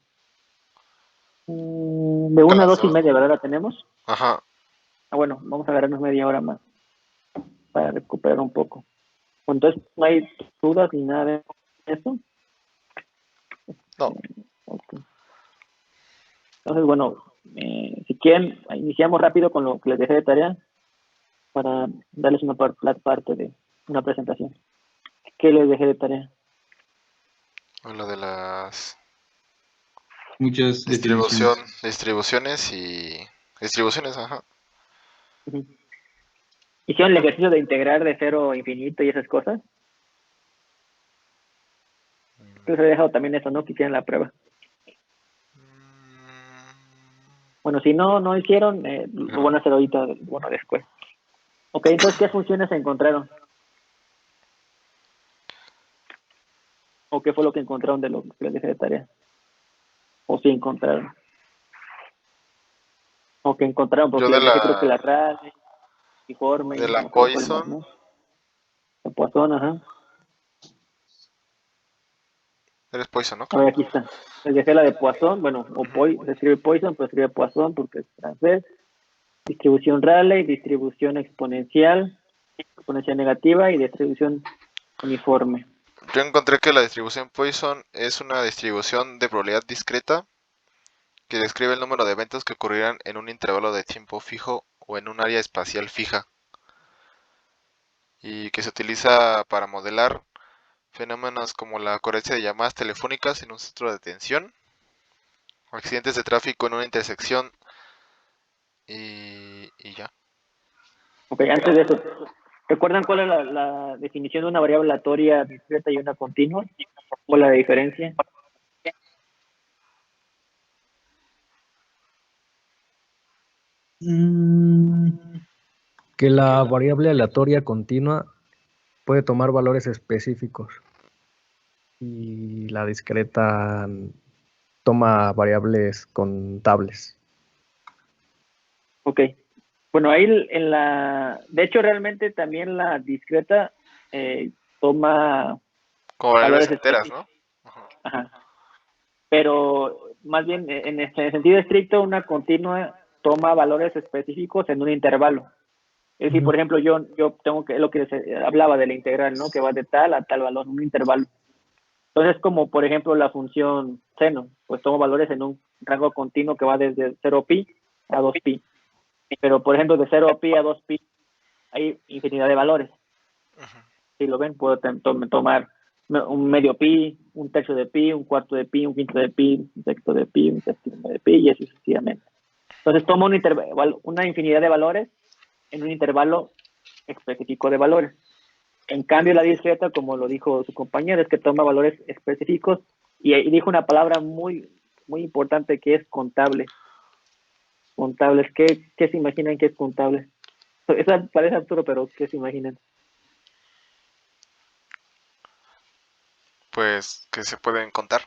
De A 1 a las 2 y 2, media, ¿no? ¿verdad? ¿La tenemos? Ajá. Bueno, vamos a agarrarnos media hora más para recuperar un poco. Entonces, ¿no hay dudas ni nada de eso? No. Okay. Entonces, bueno, si quieren, iniciamos rápido con lo que les dejé de tarea. para darles una parte de una presentación. ¿Qué les dejé de tarea? O lo de las Muchas definiciones. distribuciones y... Distribuciones, ajá. Ujú. ¿Hicieron el ejercicio de integrar de 0 a infinito y esas cosas? Entonces he dejado también eso, ¿no? Que hicieran la prueba. Bueno, si no hicieron, lo van a hacer ahorita, bueno, después. Ok, entonces, ¿qué funciones se encontraron? ¿O qué fue lo que encontraron de lo que les dejé de tarea? ¿O si encontraron? ¿O que encontraron? Yo Porque les dejé creo que la RAD, informe, de y no la me acuerdo cuál más, Poisson, ¿no? La Poisson, ajá. eres Poisson, ¿no? A ver, aquí está. Les dejé la de Poisson, bueno, o se escribe Poisson, pero se escribe Poisson porque es francés. Distribución Rayleigh, distribución exponencial negativa y distribución uniforme. Yo encontré que la distribución Poisson es una distribución de probabilidad discreta que describe el número de eventos que ocurrirán en un intervalo de tiempo fijo o en un área espacial fija y que se utiliza para modelar fenómenos como la ocurrencia de llamadas telefónicas en un centro de atención, accidentes de tráfico en una intersección y ya. Ok, antes de eso, ¿recuerdan cuál es la definición de una variable aleatoria discreta y una continua? ¿O la diferencia? Que la variable aleatoria continua puede tomar valores específicos y la discreta toma variables contables. Ok. Bueno, ahí de hecho realmente también la discreta toma Como variables valores enteras, específicos. ¿no? Ajá. Ajá. Pero más bien en este sentido estricto, una continua toma valores específicos en un intervalo. Es decir, por ejemplo, yo tengo lo que se hablaba de la integral, ¿no? Que va de tal a tal valor, un intervalo. Entonces, como por ejemplo la función seno, pues tomo valores en un rango continuo que va desde 0pi a 2pi. Pero, por ejemplo, de 0pi a 2pi hay infinidad de valores. Si lo ven, puedo tomar un medio pi, un tercio de pi, un cuarto de pi, un quinto de pi, un sexto de pi, un séptimo de pi y así sucesivamente. Entonces tomo una infinidad de valores en un intervalo específico de valores. En cambio, la discreta, como lo dijo su compañero, es que toma valores específicos y dijo una palabra muy, muy importante que es contable. Contables, ¿qué se imaginan que es contable? Eso parece absurdo, pero ¿qué se imaginan? Pues que se pueden contar.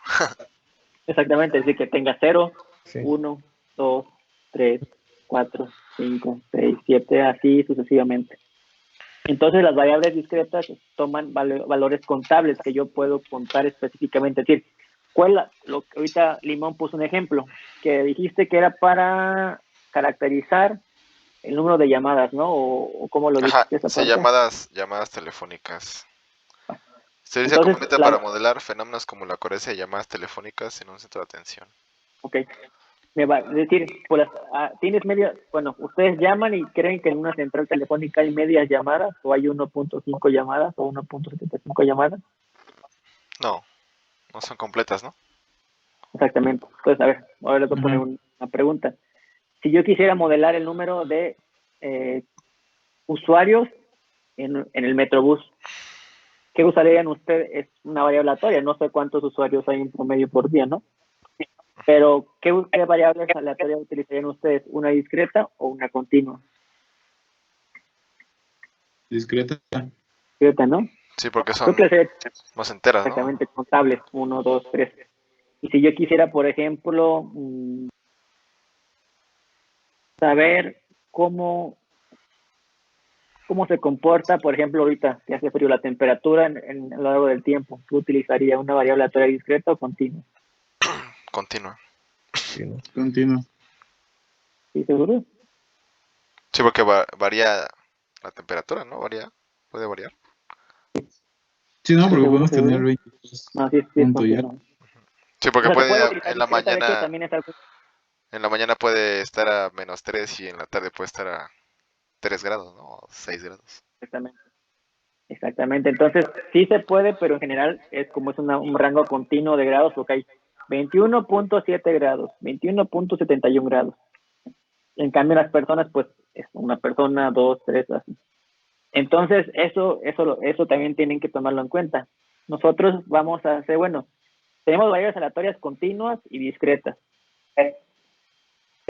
Exactamente, es decir, que tenga 0, Sí. 1, 2, 3, 4, 5, 6, 7, así sucesivamente. Entonces las variables discretas toman valores contables que yo puedo contar específicamente. Es decir, lo que ahorita Limón puso un ejemplo, que dijiste que era para caracterizar el número de llamadas, ¿no? O cómo lo Ajá, dijiste esa sí, parte. llamadas telefónicas. Se utiliza Entonces, comúnmente para modelar fenómenos como la ocurrencia de llamadas telefónicas en un centro de atención. ok, me va a decir, pues, tienes bueno, ustedes llaman y creen que en una central telefónica hay medias llamadas o hay 1.5 llamadas o 1.75 llamadas. No, no son completas, ¿no? Exactamente. Entonces, a ver, ahora les voy a poner una pregunta. Si yo quisiera modelar el número de usuarios en el Metrobús, ¿qué usarían ustedes? Es una variable aleatoria, no sé cuántos usuarios hay en promedio por día, ¿no? Pero, ¿qué variables aleatorias utilizarían ustedes? ¿Una discreta o una continua? Discreta. Discreta, ¿no? Sí, porque Creo son que sería más enteras, ¿no? exactamente contables, 1, 2, 3. Y si yo quisiera, por ejemplo, saber cómo se comporta, por ejemplo, ahorita que hace frío, la temperatura a lo largo del tiempo, ¿tú utilizarías una variable aleatoria discreta o continua? Continua. Sí, ¿no? Continua. ¿Sí, seguro? Sí, porque varía la temperatura, ¿no? Puede variar. Sí, no, ¿Sí, porque seguro, podemos tener seguro? 22 No, sí es punto ya. continua. Sí, O porque sea, se puede puede utilizar en la discreta, de hecho, mañana, también es algo. puede estar a -3 y en la tarde puede estar a 3 grados, ¿no? O 6 grados. Exactamente. Exactamente. Entonces, sí se puede, pero en general es como es un rango continuo de grados, porque hay 21.7 grados, 21.71 grados. En cambio, las personas, pues, es una persona, dos, tres, así. Entonces, eso también tienen que tomarlo en cuenta. Nosotros vamos a hacer, bueno, tenemos variables aleatorias continuas y discretas.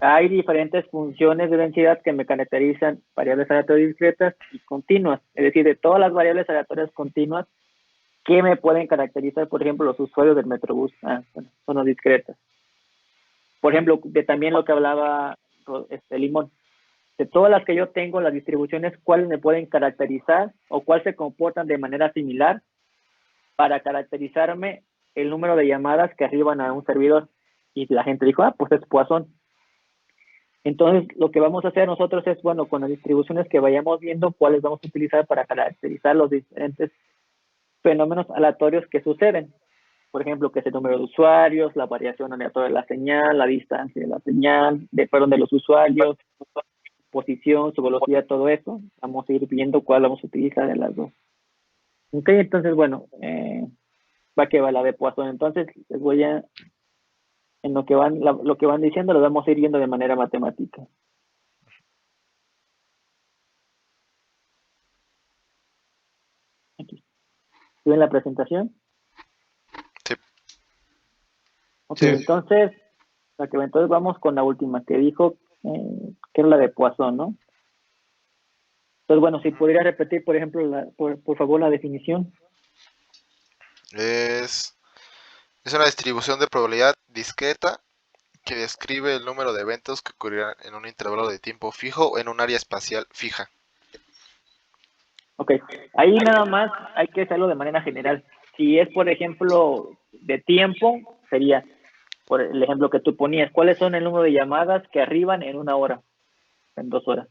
Hay diferentes funciones de densidad que me caracterizan variables aleatorias discretas y continuas. Es decir, de todas las variables aleatorias continuas, ¿qué me pueden caracterizar? Por ejemplo, los usuarios del Metrobús. Bueno, son las discretas. Por ejemplo, de también lo que hablaba Limón. De todas las que yo tengo, las distribuciones, ¿cuáles me pueden caracterizar o cuáles se comportan de manera similar para caracterizarme el número de llamadas que arriban a un servidor? Y la gente dijo, pues es Poisson. Entonces, lo que vamos a hacer nosotros es, bueno, con las distribuciones que vayamos viendo, cuáles vamos a utilizar para caracterizar los diferentes fenómenos aleatorios que suceden. Por ejemplo, que es el número de usuarios, la variación aleatoria de la señal, la distancia de la señal, de los usuarios, posición, su velocidad, todo eso. Vamos a ir viendo cuál vamos a utilizar de las dos. Ok, entonces, bueno, va que va la de Poisson. Entonces, les voy a, en lo que van diciendo, lo vamos a ir viendo de manera matemática. Aquí. ¿Ven la presentación? Sí. Ok, Sí. entonces vamos con la última que dijo, que es la de Poisson, ¿no? Entonces, bueno, si podría repetir, por ejemplo, por favor, la definición. Es una distribución de probabilidad discreta que describe el número de eventos que ocurrirán en un intervalo de tiempo fijo o en un área espacial fija. Ok, ahí nada más hay que hacerlo de manera general. Si es, por ejemplo, de tiempo, sería, por el ejemplo que tú ponías, ¿cuáles son el número de llamadas que arriban en 1 hora, en 2 horas?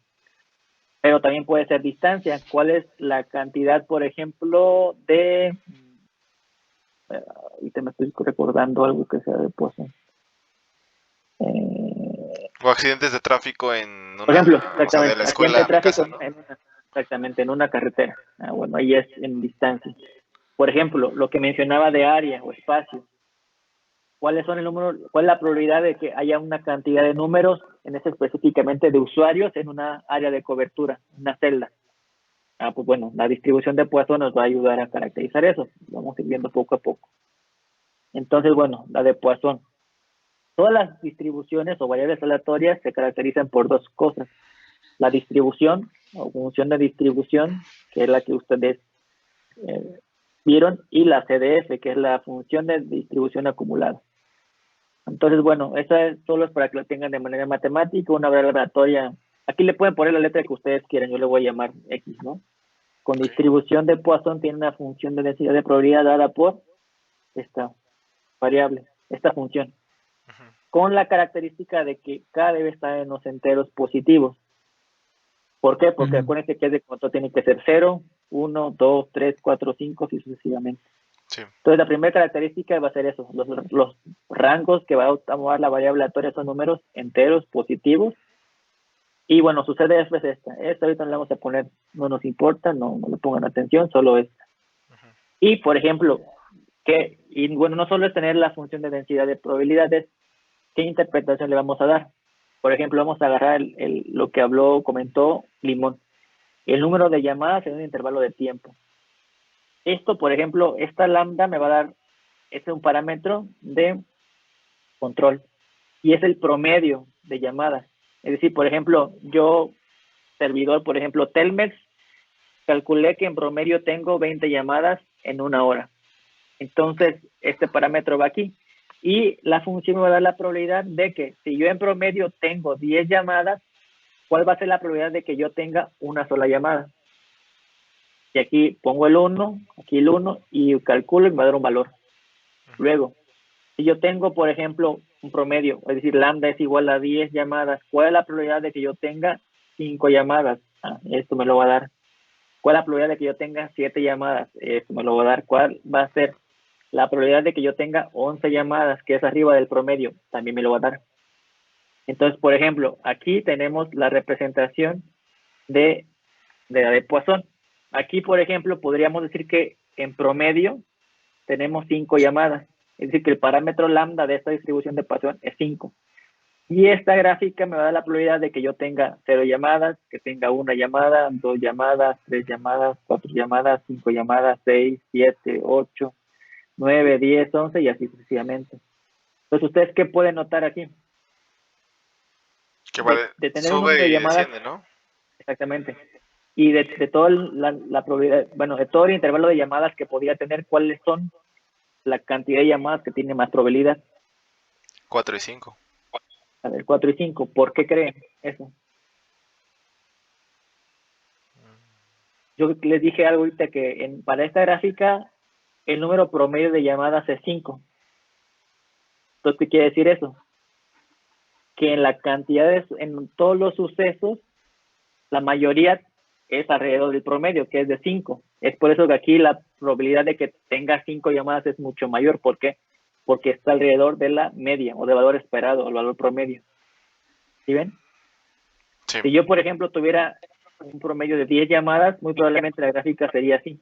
Pero también puede ser distancia. ¿Cuál es la cantidad, por ejemplo, de... ahorita me estoy recordando algo que sea de Poisson. O accidentes de tráfico en una, Por ejemplo, o sea, exactamente, de la accidente escuela de a mi tráfico casa, ¿no? exactamente, en una carretera. Bueno, ahí es en distancia. Por ejemplo, lo que mencionaba de área o espacio. ¿Cuál es la probabilidad de que haya una cantidad de números, en este específicamente de usuarios, en una área de cobertura, una celda? Pues bueno, la distribución de Poisson nos va a ayudar a caracterizar eso. Vamos a ir viendo poco a poco. Entonces, bueno, la de Poisson. Todas las distribuciones o variables aleatorias se caracterizan por dos cosas. La distribución o función de distribución, que es la que ustedes vieron, y la CDF, que es la función de distribución acumulada. Entonces, bueno, solo es para que lo tengan de manera matemática, una variable aleatoria. Aquí le pueden poner la letra que ustedes quieran, yo le voy a llamar X, ¿no? Con distribución de Poisson tiene una función de densidad de probabilidad dada por esta variable, esta función, con la característica de que K debe estar en los enteros positivos. ¿Por qué? Porque acuérdense que es de control, tiene que ser 0, 1, 2, 3, 4, 5 y sucesivamente. Sí. Entonces, la primera característica va a ser eso. Los rangos que va a tomar la variable aleatoria son números enteros positivos. Y bueno, su CDF es esta. Esta ahorita no la vamos a poner, no nos importa, no le pongan atención, solo esta. Y, por ejemplo, no solo es tener la función de densidad de probabilidades, ¿qué interpretación le vamos a dar? Por ejemplo, vamos a agarrar lo que comentó Limón. El número de llamadas en un intervalo de tiempo. Esto, por ejemplo, esta lambda me va a dar, es un parámetro de control y es el promedio de llamadas. Es decir, por ejemplo, yo, servidor, por ejemplo, Telmex, calculé que en promedio tengo 20 llamadas en 1 hora. Entonces, este parámetro va aquí. Y la función me va a dar la probabilidad de que si yo en promedio tengo 10 llamadas, ¿cuál va a ser la probabilidad de que yo tenga una sola llamada? Y aquí pongo el 1, aquí el 1 y calculo y me va a dar un valor. Luego, si yo tengo, por ejemplo, un promedio, es decir, lambda es igual a 10 llamadas, ¿cuál es la probabilidad de que yo tenga 5 llamadas? Esto me lo va a dar. ¿Cuál es la probabilidad de que yo tenga 7 llamadas? Esto me lo va a dar. ¿Cuál va a ser la probabilidad de que yo tenga 11 llamadas, que es arriba del promedio? También me lo va a dar. Entonces, por ejemplo, aquí tenemos la representación de la de Poisson. Aquí, por ejemplo, podríamos decir que en promedio tenemos 5 llamadas. Es decir, que el parámetro lambda de esta distribución de Poisson es 5. Y esta gráfica me va a dar la probabilidad de que yo tenga 0 llamadas, que tenga 1 llamada, 2 llamadas, 3 llamadas, 4 llamadas, 5 llamadas, 6, 7, 8, 9, 10, 11 y así sucesivamente. Entonces, ¿ustedes qué pueden notar aquí? Que vale, de tener un número sube de y llamadas, desciende, ¿no? exactamente. Y de toda la probabilidad, bueno, de todo el intervalo de llamadas que podría tener, ¿cuáles son la cantidad de llamadas que tiene más probabilidad? 4 y 5. A ver, 4 y 5. ¿Por qué creen eso? Yo les dije algo ahorita que para esta gráfica el número promedio de llamadas es 5. Entonces, ¿qué quiere decir eso? Que en la cantidad en todos los sucesos, la mayoría es alrededor del promedio, que es de 5. Es por eso que aquí la probabilidad de que tenga 5 llamadas es mucho mayor. ¿Por qué? Porque está alrededor de la media o del valor esperado o el valor promedio. ¿Sí ven? Sí. Si yo, por ejemplo, tuviera un promedio de 10 llamadas, muy probablemente la gráfica sería así.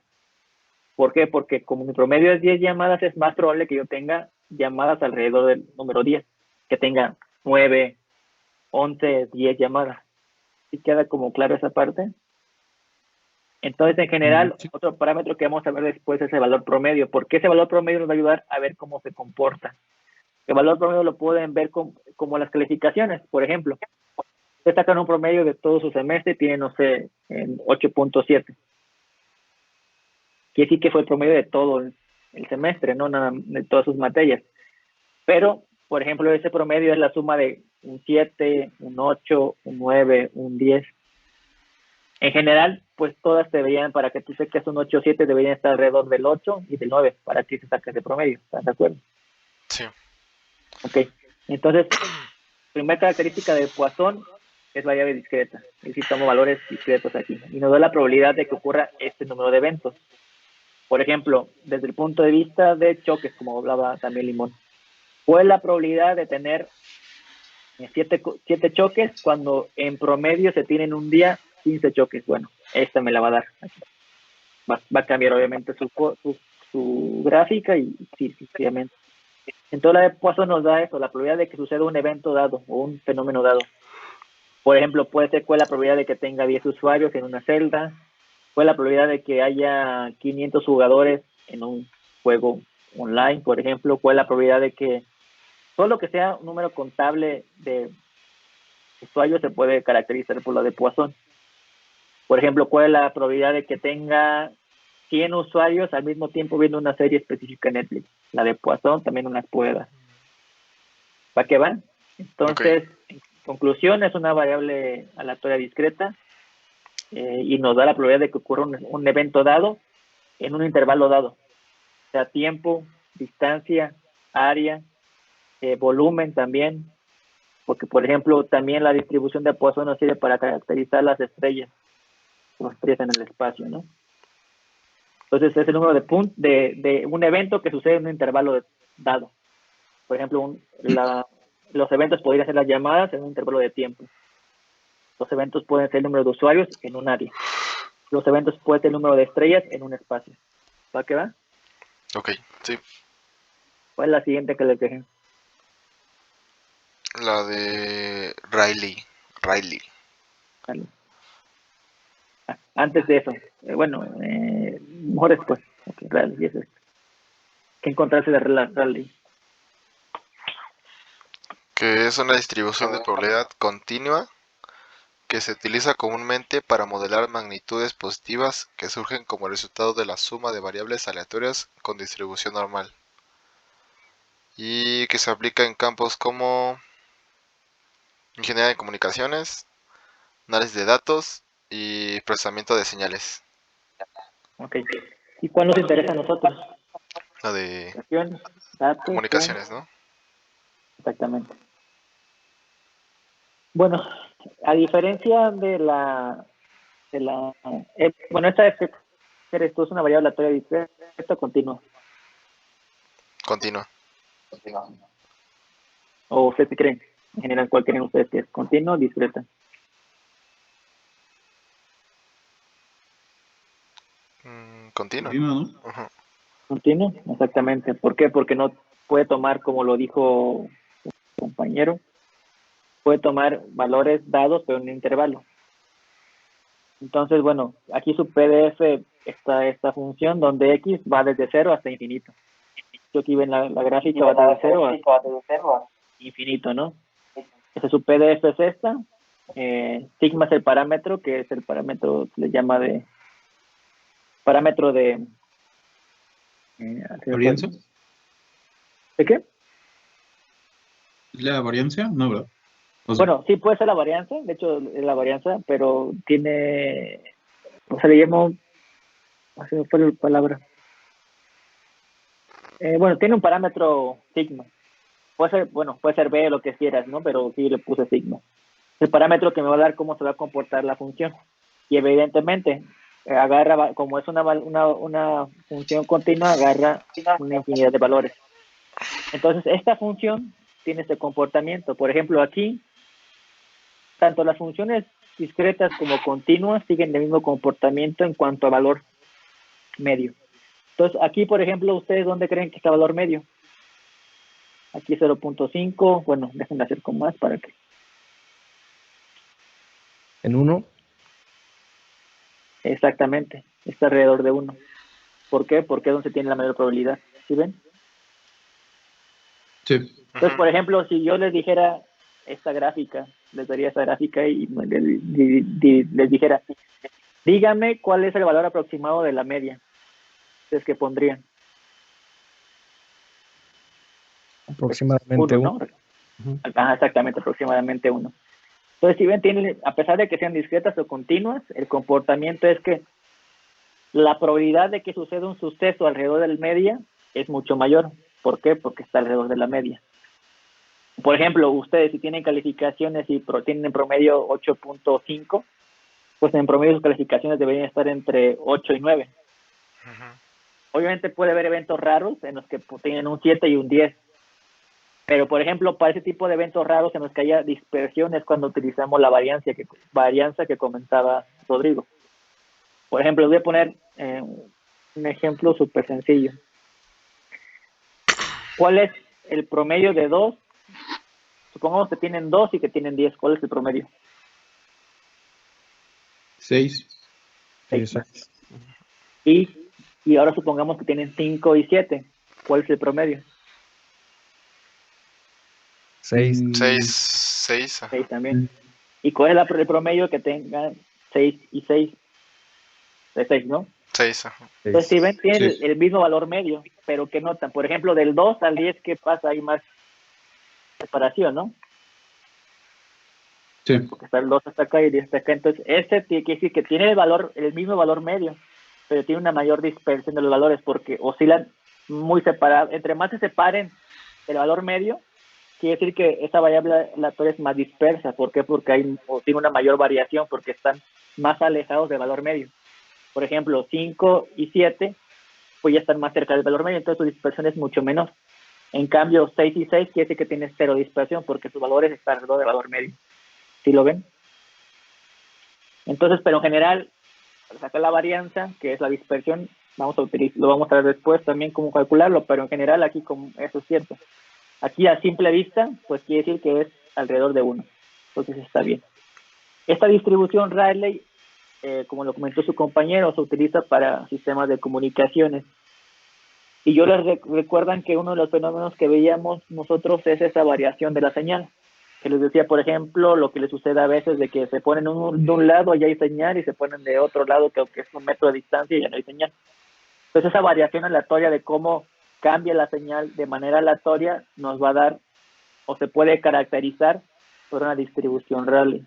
¿Por qué? Porque como mi promedio es 10 llamadas, es más probable que yo tenga llamadas alrededor del número 10, que tenga 9, 11, 10 llamadas. ¿Sí queda como claro esa parte? Entonces, en general, Sí. otro parámetro que vamos a ver después es el valor promedio, porque ese valor promedio nos va a ayudar a ver cómo se comporta. El valor promedio lo pueden ver como las calificaciones, por ejemplo. Usted sacan un promedio de todo su semestre y tiene, no sé, en 8.7. Quiere decir que fue el promedio de todo el semestre, no nada de todas sus materias. Pero, por ejemplo, ese promedio es la suma de un 7, un 8, un 9, un 10. En general, pues todas deberían, para que tú saques un 8 o 7, deberían estar alrededor del 8 y del 9, para que se saque ese promedio. ¿Estás de acuerdo? Sí. Ok. Entonces, primera característica de Poisson es variable discreta. Necesitamos valores discretos aquí. Y nos da la probabilidad de que ocurra este número de eventos. Por ejemplo, desde el punto de vista de choques, como hablaba también Limón, ¿cuál es la probabilidad de tener 7 choques cuando en promedio se tienen un día 15 choques? Bueno, esta me la va a dar. Va a cambiar obviamente su gráfica y sí, obviamente. Entonces la de Poisson nos da eso, la probabilidad de que suceda un evento dado o un fenómeno dado. Por ejemplo, puede ser cuál es la probabilidad de que tenga 10 usuarios en una celda, cuál es la probabilidad de que haya 500 jugadores en un juego online, por ejemplo, cuál es la probabilidad de que todo lo que sea un número contable de usuarios se puede caracterizar por la de Poisson. Por ejemplo, cuál es la probabilidad de que tenga 100 usuarios al mismo tiempo viendo una serie específica en Netflix. La de Poisson también unas pruebas. ¿Para qué van? Entonces, en conclusión, es una variable aleatoria discreta y nos da la probabilidad de que ocurra un evento dado en un intervalo dado. O sea, tiempo, distancia, área, volumen también, porque por ejemplo también la distribución de Poisson nos sirve para caracterizar las estrellas en el espacio, ¿no? Entonces es el número de un evento que sucede en un intervalo dado. Por ejemplo, los eventos podrían ser las llamadas en un intervalo de tiempo. Los eventos pueden ser el número de usuarios en un área. Los eventos pueden ser el número de estrellas en un espacio. ¿Va qué va? Ok, sí. ¿Cuál es la siguiente que les dejé? La de Riley. Vale. Antes de eso, mejor después. Ok, Raleigh, es esto. ¿Qué encontraste de Raleigh? Que es una distribución de probabilidad continua que se utiliza comúnmente para modelar magnitudes positivas que surgen como resultado de la suma de variables aleatorias con distribución normal y que se aplica en campos como ingeniería de comunicaciones, análisis de datos y procesamiento de señales. Ok. ¿Y cuál nos interesa a nosotros? La de Comunicaciones, datos, comunicaciones, ¿no? exactamente. Bueno, a diferencia esta esto es una variable aleatoria discreta continua. Continua. ¿O ustedes qué creen? En general, ¿cuál creen ustedes que es? ¿Continua o discreta? Continua. Continua, ¿no? Ajá. Continuo, exactamente. ¿Por qué? Porque no puede tomar, como lo dijo su compañero, puede tomar valores dados, pero en un intervalo. Entonces, bueno, aquí su PDF está esta función donde X va desde 0 hasta infinito. Aquí ven la gráfica, va desde 0 a infinito, ¿no? Ese su PDF es esta. Sigma es el parámetro, que es el parámetro, se le llama de parámetro de... ¿Varianza? ¿De qué? ¿Es la varianza? No, ¿verdad? O sea, Bueno, sí puede ser la varianza, de hecho es la varianza, pero tiene, o sea, le llamo, así me fue la palabra. Bueno, tiene un parámetro sigma. Puede ser, bueno, puede ser B, lo que quieras, ¿no? Pero sí le puse sigma. El parámetro que me va a dar cómo se va a comportar la función. Y evidentemente, agarra, como es una función continua, agarra una infinidad de valores. Entonces, esta función tiene este comportamiento. Por ejemplo, aquí, tanto las funciones discretas como continuas siguen el mismo comportamiento en cuanto a valor medio. Entonces, aquí, por ejemplo, ¿ustedes dónde creen que está valor medio? Aquí 0.5, bueno, déjenme hacer con más para que... En 1. Exactamente, está alrededor de 1. ¿Por qué? Porque es donde se tiene la mayor probabilidad. ¿Sí ven? sí. Entonces, por ejemplo, si yo les dijera esta gráfica, les daría esta gráfica y les dijera, dígame cuál es el valor aproximado de la media. ¿Ustedes qué pondrían? Aproximadamente 1, 1. ¿no? Exactamente, aproximadamente 1. Entonces, si ven, a pesar de que sean discretas o continuas, el comportamiento es que la probabilidad de que suceda un suceso alrededor del media es mucho mayor. ¿Por qué? Porque está alrededor de la media. Por ejemplo, ustedes si tienen calificaciones y tienen en promedio 8.5, pues en promedio sus calificaciones deberían estar entre 8 y 9. Obviamente puede haber eventos raros en los que tienen un 7 y un 10. Pero, por ejemplo, para ese tipo de eventos raros en los que haya dispersión es cuando utilizamos la varianza que comentaba Rodrigo. Por ejemplo, les voy a poner un ejemplo súper sencillo. ¿Cuál es el promedio de 2? Supongamos que tienen 2 y que tienen 10. ¿Cuál es el promedio? 6. Exacto. Y ahora supongamos que tienen 5 y 7. ¿Cuál es el promedio? 6. 6. 6 también. ¿Y cuál es el promedio que tengan 6 y 6? De 6, ¿no? 6. Entonces, si ven, tienen Sí. el mismo valor medio, pero ¿qué notan? Por ejemplo, del 2 al 10, ¿qué pasa? Hay más separación, ¿no? Sí. Porque está el 2 hasta acá y el 10 hasta acá. Entonces, este quiere decir que tiene el mismo valor medio, pero tiene una mayor dispersión de los valores porque oscilan muy separados. Entre más se separen el valor medio, quiere decir que esa variable aleatoria es más dispersa. ¿Por qué? Porque tiene una mayor variación, porque están más alejados del valor medio. Por ejemplo, 5 y 7, pues ya están más cerca del valor medio, entonces su dispersión es mucho menor. En cambio, 6 y 6 quiere decir que tiene cero dispersión, porque sus valores están alrededor del valor medio. ¿Sí lo ven? Entonces, pero en general, para sacar la varianza, que es la dispersión, lo vamos a ver después también cómo calcularlo, pero en general aquí como eso es cierto. Aquí a simple vista, pues quiere decir que es alrededor de 1. Entonces está bien. Esta distribución Rayleigh, como lo comentó su compañero, se utiliza para sistemas de comunicaciones. Y yo les recuerdan que uno de los fenómenos que veíamos nosotros es esa variación de la señal. Que les decía, por ejemplo, lo que les sucede a veces de que se ponen de un lado y hay señal y se ponen de otro lado que aunque es 1 metro de distancia y ya no hay señal. Entonces esa variación aleatoria de cómo cambia la señal de manera aleatoria nos va a dar o se puede caracterizar por una distribución Rayleigh.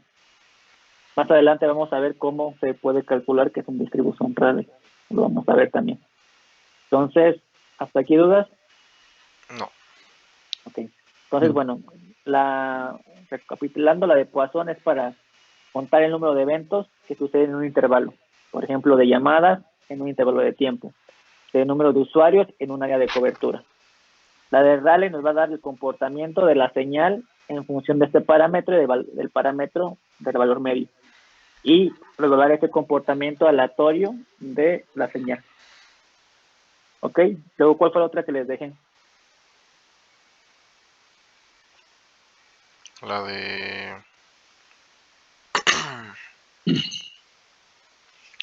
Más adelante vamos a ver cómo se puede calcular que es una distribución Rayleigh. Lo vamos a ver también. Entonces, ¿hasta aquí dudas? No. Ok. Entonces, bueno, recapitulando, la de Poisson es para contar el número de eventos que suceden en un intervalo. Por ejemplo, de llamadas en un intervalo de tiempo. De número de usuarios en un área de cobertura. La de Rayleigh nos va a dar el comportamiento de la señal en función de este parámetro y del parámetro del valor medio. Y regular este comportamiento aleatorio de la señal. Ok, luego, ¿cuál fue la otra que les dejé? La de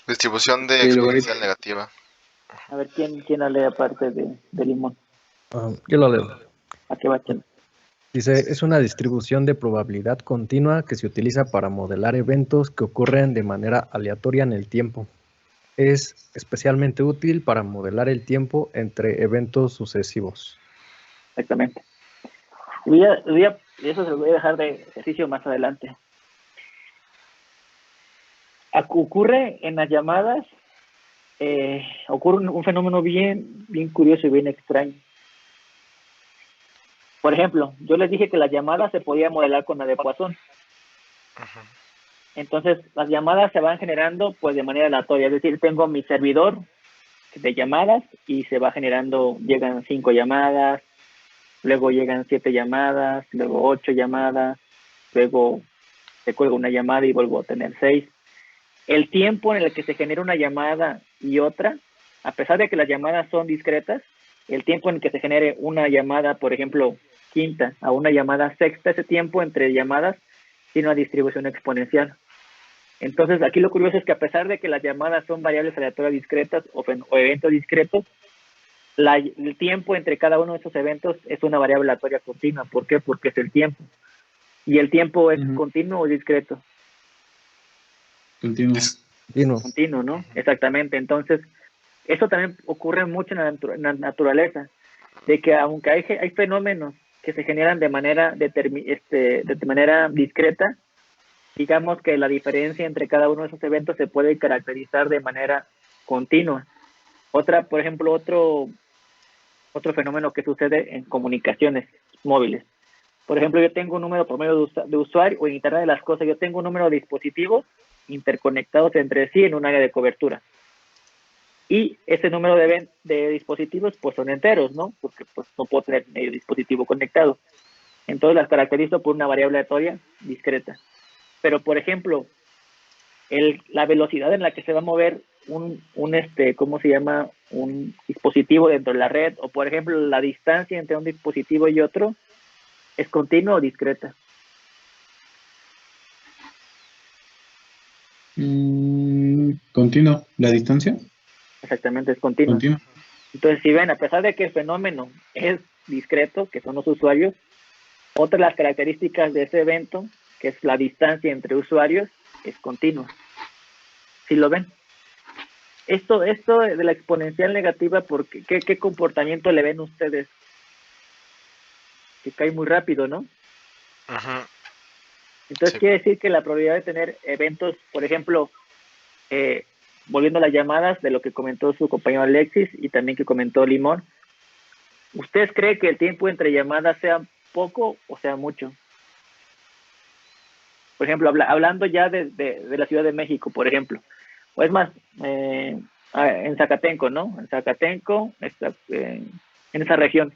distribución de El exponencial logaritmo. negativa. A ver, ¿quién la lee aparte de Limón? Yo lo leo. ¿A qué va, Chelo? Dice, es una distribución de probabilidad continua que se utiliza para modelar eventos que ocurren de manera aleatoria en el tiempo. Es especialmente útil para modelar el tiempo entre eventos sucesivos. Exactamente. Eso se lo voy a dejar de ejercicio más adelante. Ocurre en las llamadas, ocurre un fenómeno bien curioso y bien extraño. Por ejemplo, yo les dije que las llamadas se podía modelar con la de Poisson. Entonces, las llamadas se van generando pues de manera aleatoria. Es decir, tengo mi servidor de llamadas y se va generando, llegan 5 llamadas, luego llegan 7 llamadas, luego 8 llamadas, luego se cuelga una llamada y vuelvo a tener 6. El tiempo en el que se genera una llamada y otra, a pesar de que las llamadas son discretas, el tiempo en el que se genere una llamada, por ejemplo, quinta a una llamada sexta, ese tiempo entre llamadas tiene una distribución exponencial. Entonces, aquí lo curioso es que a pesar de que las llamadas son variables aleatorias discretas o eventos discretos, el tiempo entre cada uno de esos eventos es una variable aleatoria continua. ¿Por qué? Porque es el tiempo. ¿Y el tiempo es continuo o discreto? Continuo. Continuo, ¿no? Exactamente. Entonces, eso también ocurre mucho en la naturaleza, de que aunque hay fenómenos que se generan de manera discreta, digamos que la diferencia entre cada uno de esos eventos se puede caracterizar de manera continua. Por ejemplo, otro fenómeno que sucede en comunicaciones móviles. Por ejemplo, yo tengo un número promedio de usuario, o en Internet de las Cosas, yo tengo un número de dispositivos interconectados entre sí en un área de cobertura. Y ese número de dispositivos pues son enteros, ¿no? Porque pues no puedo tener medio dispositivo conectado. Entonces las caracterizo por una variable aleatoria discreta. Pero, por ejemplo, la velocidad en la que se va a mover ¿cómo se llama? Un dispositivo dentro de la red, o por ejemplo, la distancia entre un dispositivo y otro, ¿es continua o discreta? Continuo. ¿La distancia? Exactamente, es continua. Continuo. Entonces, si ven, a pesar de que el fenómeno es discreto, que son los usuarios, otra de las características de ese evento, que es la distancia entre usuarios, es continua. ¿Sí lo ven? Esto de la exponencial negativa, ¿qué comportamiento le ven ustedes? Que cae muy rápido, ¿no? Entonces quiere decir que la probabilidad de tener eventos, por ejemplo, volviendo a las llamadas de lo que comentó su compañero Alexis y también que comentó Limón, ¿ustedes creen que el tiempo entre llamadas sea poco o sea mucho? Por ejemplo, hablando ya de la Ciudad de México, por ejemplo, o es más, en Zacatenco, ¿no? En Zacatenco, en esa región,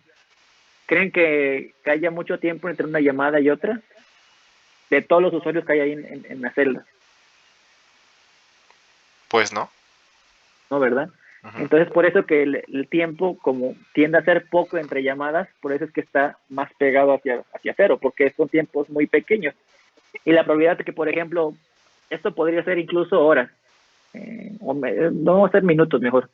¿creen que haya mucho tiempo entre una llamada y otra? De todos los usuarios que hay ahí en la celda. Pues no. ¿No, verdad? Entonces, por eso que el tiempo, como tiende a ser poco entre llamadas, por eso es que está más pegado hacia cero, porque son tiempos muy pequeños. Y la probabilidad de que, por ejemplo, esto podría ser incluso horas, no vamos a hacer minutos mejor.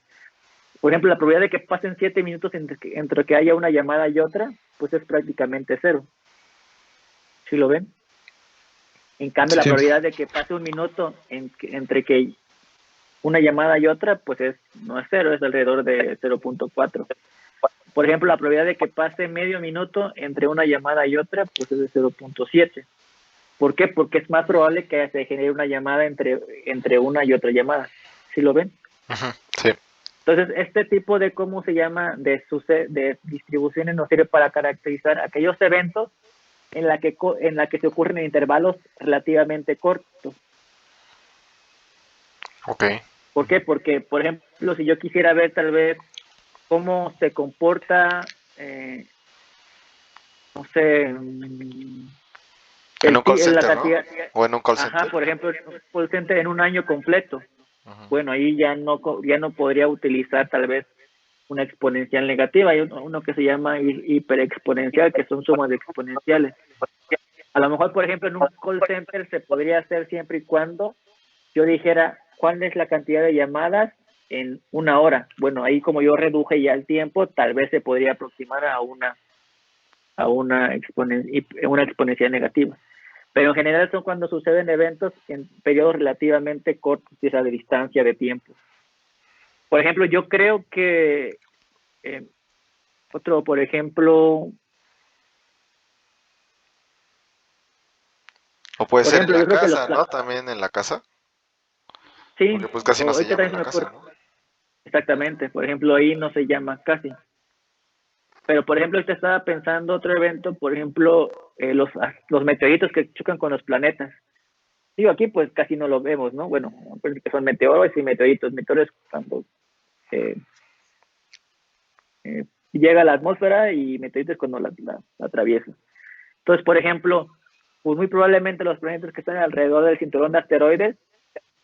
Por ejemplo, la probabilidad de que pasen 7 minutos entre que haya una llamada y otra, pues es prácticamente cero. ¿Sí lo ven? En cambio, la probabilidad de que pase un minuto entre que una llamada y otra, pues no es cero, es alrededor de 0.4. Por ejemplo, la probabilidad de que pase medio minuto entre una llamada y otra, pues es de 0.7. ¿Por qué? Porque es más probable que se genere una llamada entre una y otra llamada. ¿Sí lo ven? Sí. Entonces, este tipo de, ¿cómo se llama?, de distribuciones nos sirve para caracterizar aquellos eventos en la que se ocurren en intervalos relativamente cortos. Ok. ¿Por qué? Porque, por ejemplo, si yo quisiera ver tal vez cómo se comporta, no sé, En un call center, ¿no? cantidad, O en un call center. por ejemplo, un call center en un año completo. Bueno, ahí ya no podría utilizar tal vez una exponencial negativa. Hay uno que se llama hiperexponencial, que son sumas exponenciales. A lo mejor, por ejemplo, en un call center se podría hacer siempre y cuando yo dijera cuál es la cantidad de llamadas en una hora. Bueno, ahí como yo reduje ya el tiempo, tal vez se podría aproximar a una exponencial negativa. Pero en general son cuando suceden eventos en periodos relativamente cortos, quizá de distancia, de tiempo. Por ejemplo, yo creo que por ejemplo, O puede por ser ejemplo, en yo la creo que casa, ¿no? También en la casa. sí, Porque pues casi no se ahorita llama también en se la me casa, ocurre, ¿no? exactamente, por ejemplo, ahí no se llama casi. Pero, por ejemplo, ahorita estaba pensando otro evento, por ejemplo, los meteoritos que chocan con los planetas. Digo, aquí pues casi no lo vemos, ¿no? Bueno, pues que son meteoros y meteoritos. Meteoros cuando eh, llega a la atmósfera y meteoritos cuando la atraviesa. Entonces, por ejemplo, pues muy probablemente los planetas que están alrededor del cinturón de asteroides,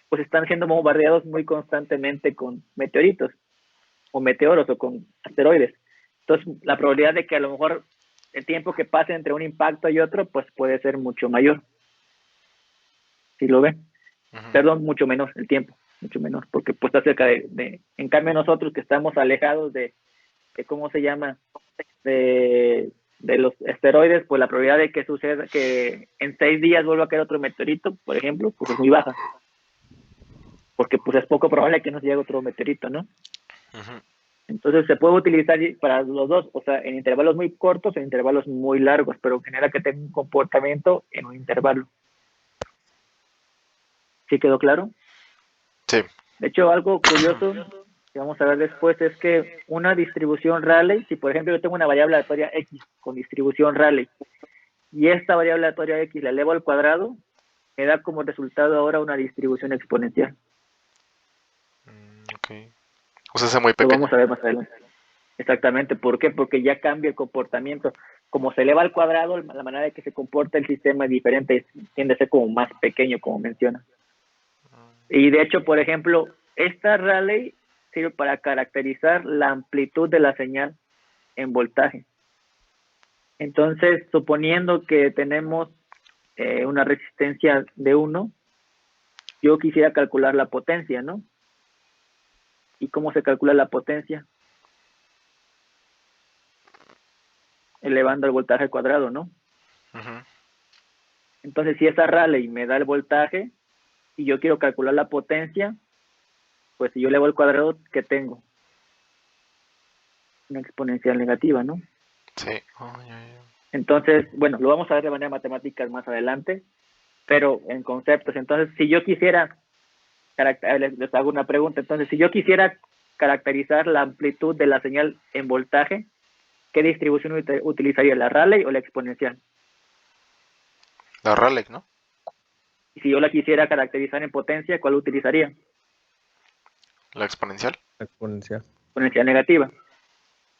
pues están siendo bombardeados muy constantemente con meteoritos, o meteoros, o con asteroides. Entonces, la probabilidad de que a lo mejor el tiempo que pase entre un impacto y otro, pues puede ser mucho mayor. ¿Sí lo ven? Perdón, mucho menor el tiempo, mucho menor, porque pues está cerca en cambio nosotros que estamos alejados de ¿cómo se llama? De los asteroides, pues la probabilidad de que suceda que en 6 días vuelva a caer otro meteorito, por ejemplo, pues es muy baja. Porque pues es poco probable que nos llegue otro meteorito, ¿no? Entonces se puede utilizar para los dos, o sea, en intervalos muy cortos, en intervalos muy largos, pero genera que tenga un comportamiento en un intervalo. ¿Sí quedó claro? Sí. De hecho, algo curioso que vamos a ver después es que una distribución Rayleigh, si por ejemplo yo tengo una variable aleatoria X con distribución Rayleigh, y esta variable aleatoria X la elevo al cuadrado, me da como resultado ahora una distribución exponencial. Ok. O sea, es muy Lo pequeño. vamos a ver más adelante. Exactamente, ¿por qué? Porque ya cambia el comportamiento. Como se eleva al cuadrado, la manera de que se comporta el sistema es diferente, tiende a ser como más pequeño, como menciona. Y de hecho, por ejemplo, esta Rayleigh sirve para caracterizar la amplitud de la señal en voltaje. Entonces, suponiendo que tenemos una resistencia de 1, yo quisiera calcular la potencia, ¿no? ¿Y cómo se calcula la potencia? Elevando el voltaje al cuadrado, ¿no? Entonces, si esa Rayleigh me da el voltaje y yo quiero calcular la potencia, pues si yo elevo al cuadrado, ¿qué tengo? Una exponencial negativa, ¿no? Sí. Entonces, bueno, lo vamos a ver de manera matemática más adelante, pero en conceptos. Entonces, si yo quisiera, les hago una pregunta, entonces, si yo quisiera caracterizar la amplitud de la señal en voltaje, ¿qué distribución utilizaría, la Rayleigh o la exponencial? La Rayleigh, ¿no? Y si yo la quisiera caracterizar en potencia, ¿cuál utilizaría? La exponencial. Exponencial. Exponencial negativa.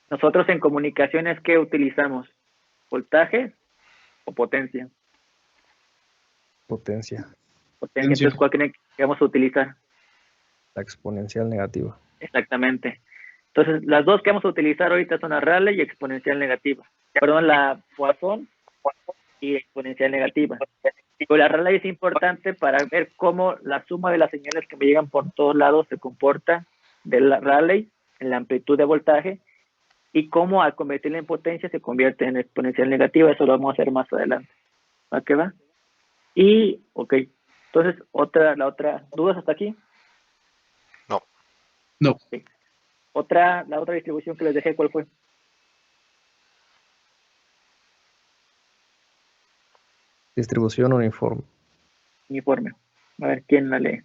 Nosotros en comunicaciones, ¿qué utilizamos? ¿Voltaje o potencia? Potencia. Potencia. Entonces, ¿cuál creen que vamos a utilizar? La exponencial negativa. Exactamente. Entonces, las dos que vamos a utilizar ahorita son la Rayleigh y exponencial negativa. Perdón, la Poisson y exponencial negativa. Pero la Rayleigh es importante para ver cómo la suma de las señales que me llegan por todos lados se comporta de la Rayleigh en la amplitud de voltaje y cómo al convertirla en potencia se convierte en exponencial negativa. Eso lo vamos a hacer más adelante. ¿Va que va? Y, ok. Entonces, la otra, ¿dudas hasta aquí? No. No. Okay. La otra distribución que les dejé, ¿cuál fue? Distribución uniforme. Uniforme. A ver, ¿quién la lee?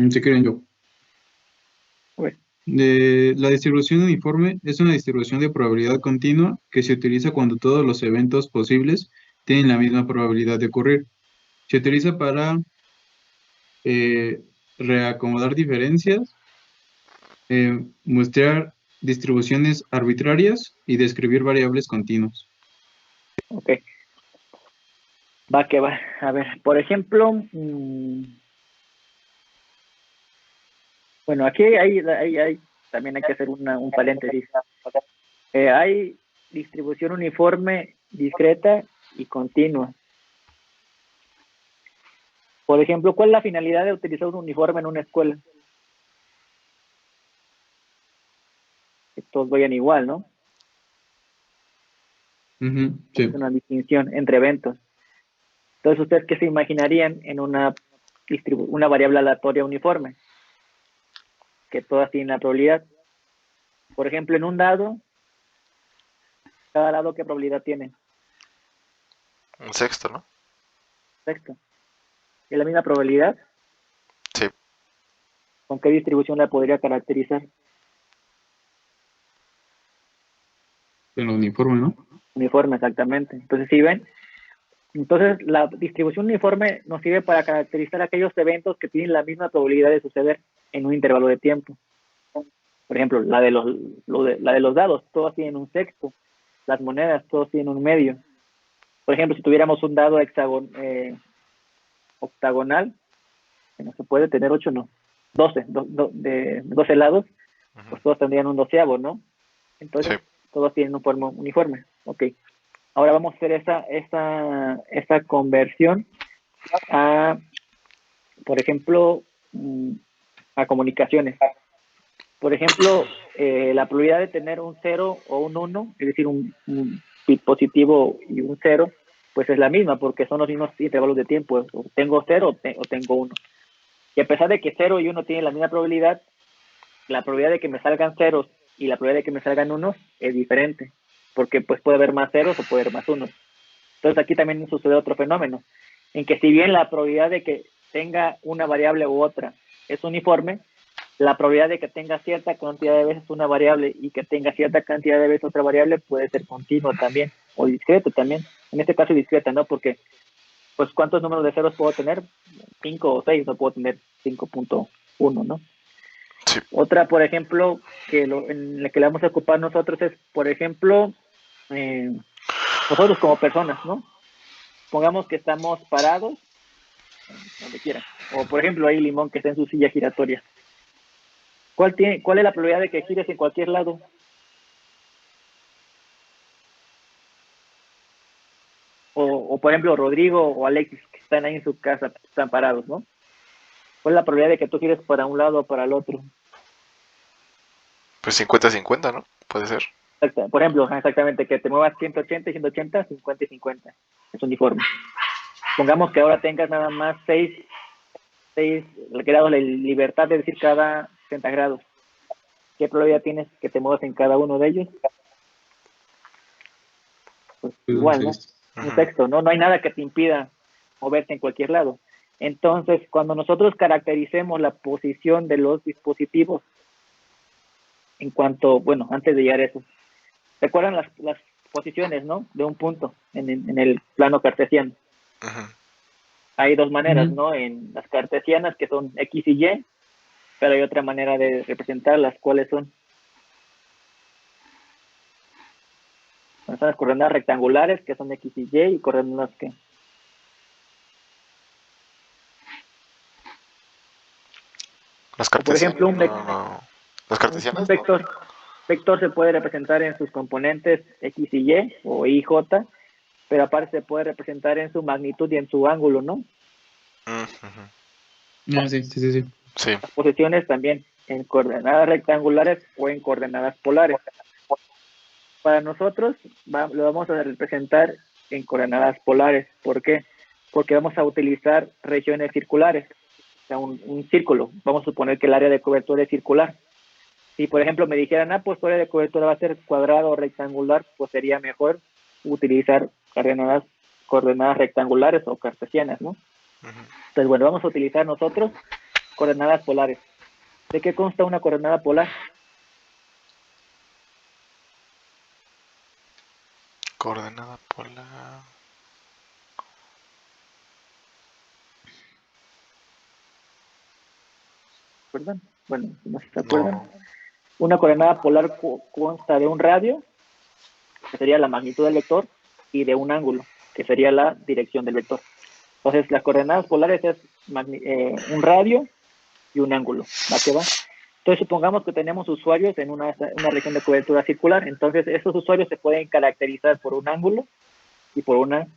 Si quieren yo. Pues, La distribución uniforme es una distribución de probabilidad continua que se utiliza cuando todos los eventos posibles tienen la misma probabilidad de ocurrir. Se utiliza para reacomodar diferencias, mostrar distribuciones arbitrarias y describir variables continuas. ok. Va que va. A ver, por ejemplo, Bueno, aquí también hay que hacer un paréntesis. Hay distribución uniforme, discreta y continua. Por ejemplo, ¿cuál es la finalidad de utilizar un uniforme en una escuela? Que todos vayan igual, ¿no? Ujú, sí. Es una distinción entre eventos. Entonces, ¿ustedes qué se imaginarían en una variable aleatoria uniforme? Que todas tienen la probabilidad. Por ejemplo, en un dado, cada lado, ¿qué probabilidad tiene? Un sexto, ¿no? Sexto. ¿Es la misma probabilidad? Sí. ¿Con qué distribución la podría caracterizar? En lo uniforme, ¿no? Uniforme, exactamente. Entonces, ¿sí ven? Entonces, la distribución uniforme nos sirve para caracterizar aquellos eventos que tienen la misma probabilidad de suceder en un intervalo de tiempo. Por ejemplo, la de los dados, todos tienen un sexto. Las monedas, todos tienen un medio. Por ejemplo, si tuviéramos un dado octagonal, que no se puede tener 8, no, 12, de 12 lados, pues todos tendrían un doceavo, ¿no? Entonces, Sí. todos tienen un forma uniforme. Ok. Ahora vamos a hacer esa conversión a, por ejemplo, a comunicaciones. Por ejemplo, la probabilidad de tener un 0 o un 1, es decir, un bit positivo y un 0, pues es la misma, porque son los mismos intervalos de tiempo. O tengo 0 o tengo 1. Y a pesar de que 0 y 1 tienen la misma probabilidad, la probabilidad de que me salgan ceros y la probabilidad de que me salgan unos es diferente, porque pues puede haber más ceros o puede haber más unos. Entonces aquí también sucede otro fenómeno, en que si bien la probabilidad de que tenga una variable u otra es uniforme, la probabilidad de que tenga cierta cantidad de veces una variable y que tenga cierta cantidad de veces otra variable puede ser continua también, o discreta también. En este caso discreta, ¿no? Porque, pues, ¿cuántos números de ceros puedo tener? 5 o 6, no puedo tener 5.1, ¿no? Sí. Otra, por ejemplo, en la que le vamos a ocupar nosotros es, por ejemplo, nosotros como personas, ¿no? Pongamos que estamos parados, donde quiera. O, por ejemplo, hay Limón que está en su silla giratoria. ¿Cuál es la probabilidad de que gires en cualquier lado? O, por ejemplo, Rodrigo o Alexis, que están ahí en su casa, están parados, ¿no? ¿Cuál es la probabilidad de que tú gires para un lado o para el otro? Pues 50-50, ¿no? Puede ser. Por ejemplo, exactamente, que te muevas 180 y 180, 50 y 50. Es uniforme. Pongamos que ahora tengas nada más 6 grados de libertad, de decir cada 60 grados. ¿Qué probabilidad tienes que te muevas en cada uno de ellos? Pues igual, ¿no? Un sexto, ¿no? No hay nada que te impida moverte en cualquier lado. Entonces, cuando nosotros caractericemos la posición de los dispositivos, en cuanto, bueno, antes de llegar a eso, ¿recuerdan las posiciones, ¿no? De un punto en el plano cartesiano. Hay dos maneras, ¿no? En las cartesianas, que son X y Y, pero hay otra manera de representarlas. ¿Cuáles son? Son las coordenadas rectangulares, que son X y Y, y coordenadas que... Las Por ejemplo, cartesianas. Las cartesianas, ¿no? Vector se puede representar en sus componentes X y Y, o I, J, pero aparte se puede representar en su magnitud y en su ángulo, ¿no? Sí. Las posiciones también en coordenadas rectangulares o en coordenadas polares. Para nosotros lo vamos a representar en coordenadas polares. ¿Por qué? Porque vamos a utilizar regiones circulares, o sea, un círculo. Vamos a suponer que el área de cobertura es circular. Si, por ejemplo, me dijeran, pues tu área de cobertura va a ser cuadrado o rectangular, pues sería mejor utilizar coordenadas rectangulares o cartesianas, ¿no? Entonces, bueno, vamos a utilizar nosotros coordenadas polares. ¿De qué consta una coordenada polar? Coordenada polar. ¿Recuerdan? Bueno, no se acuerdan. Una coordenada polar consta de un radio, que sería la magnitud del vector, y de un ángulo, que sería la dirección del vector. Entonces, las coordenadas polares es un radio y un ángulo. ¿Va que va? Entonces, supongamos que tenemos usuarios en una región de cobertura circular. Entonces, esos usuarios se pueden caracterizar por un ángulo y por una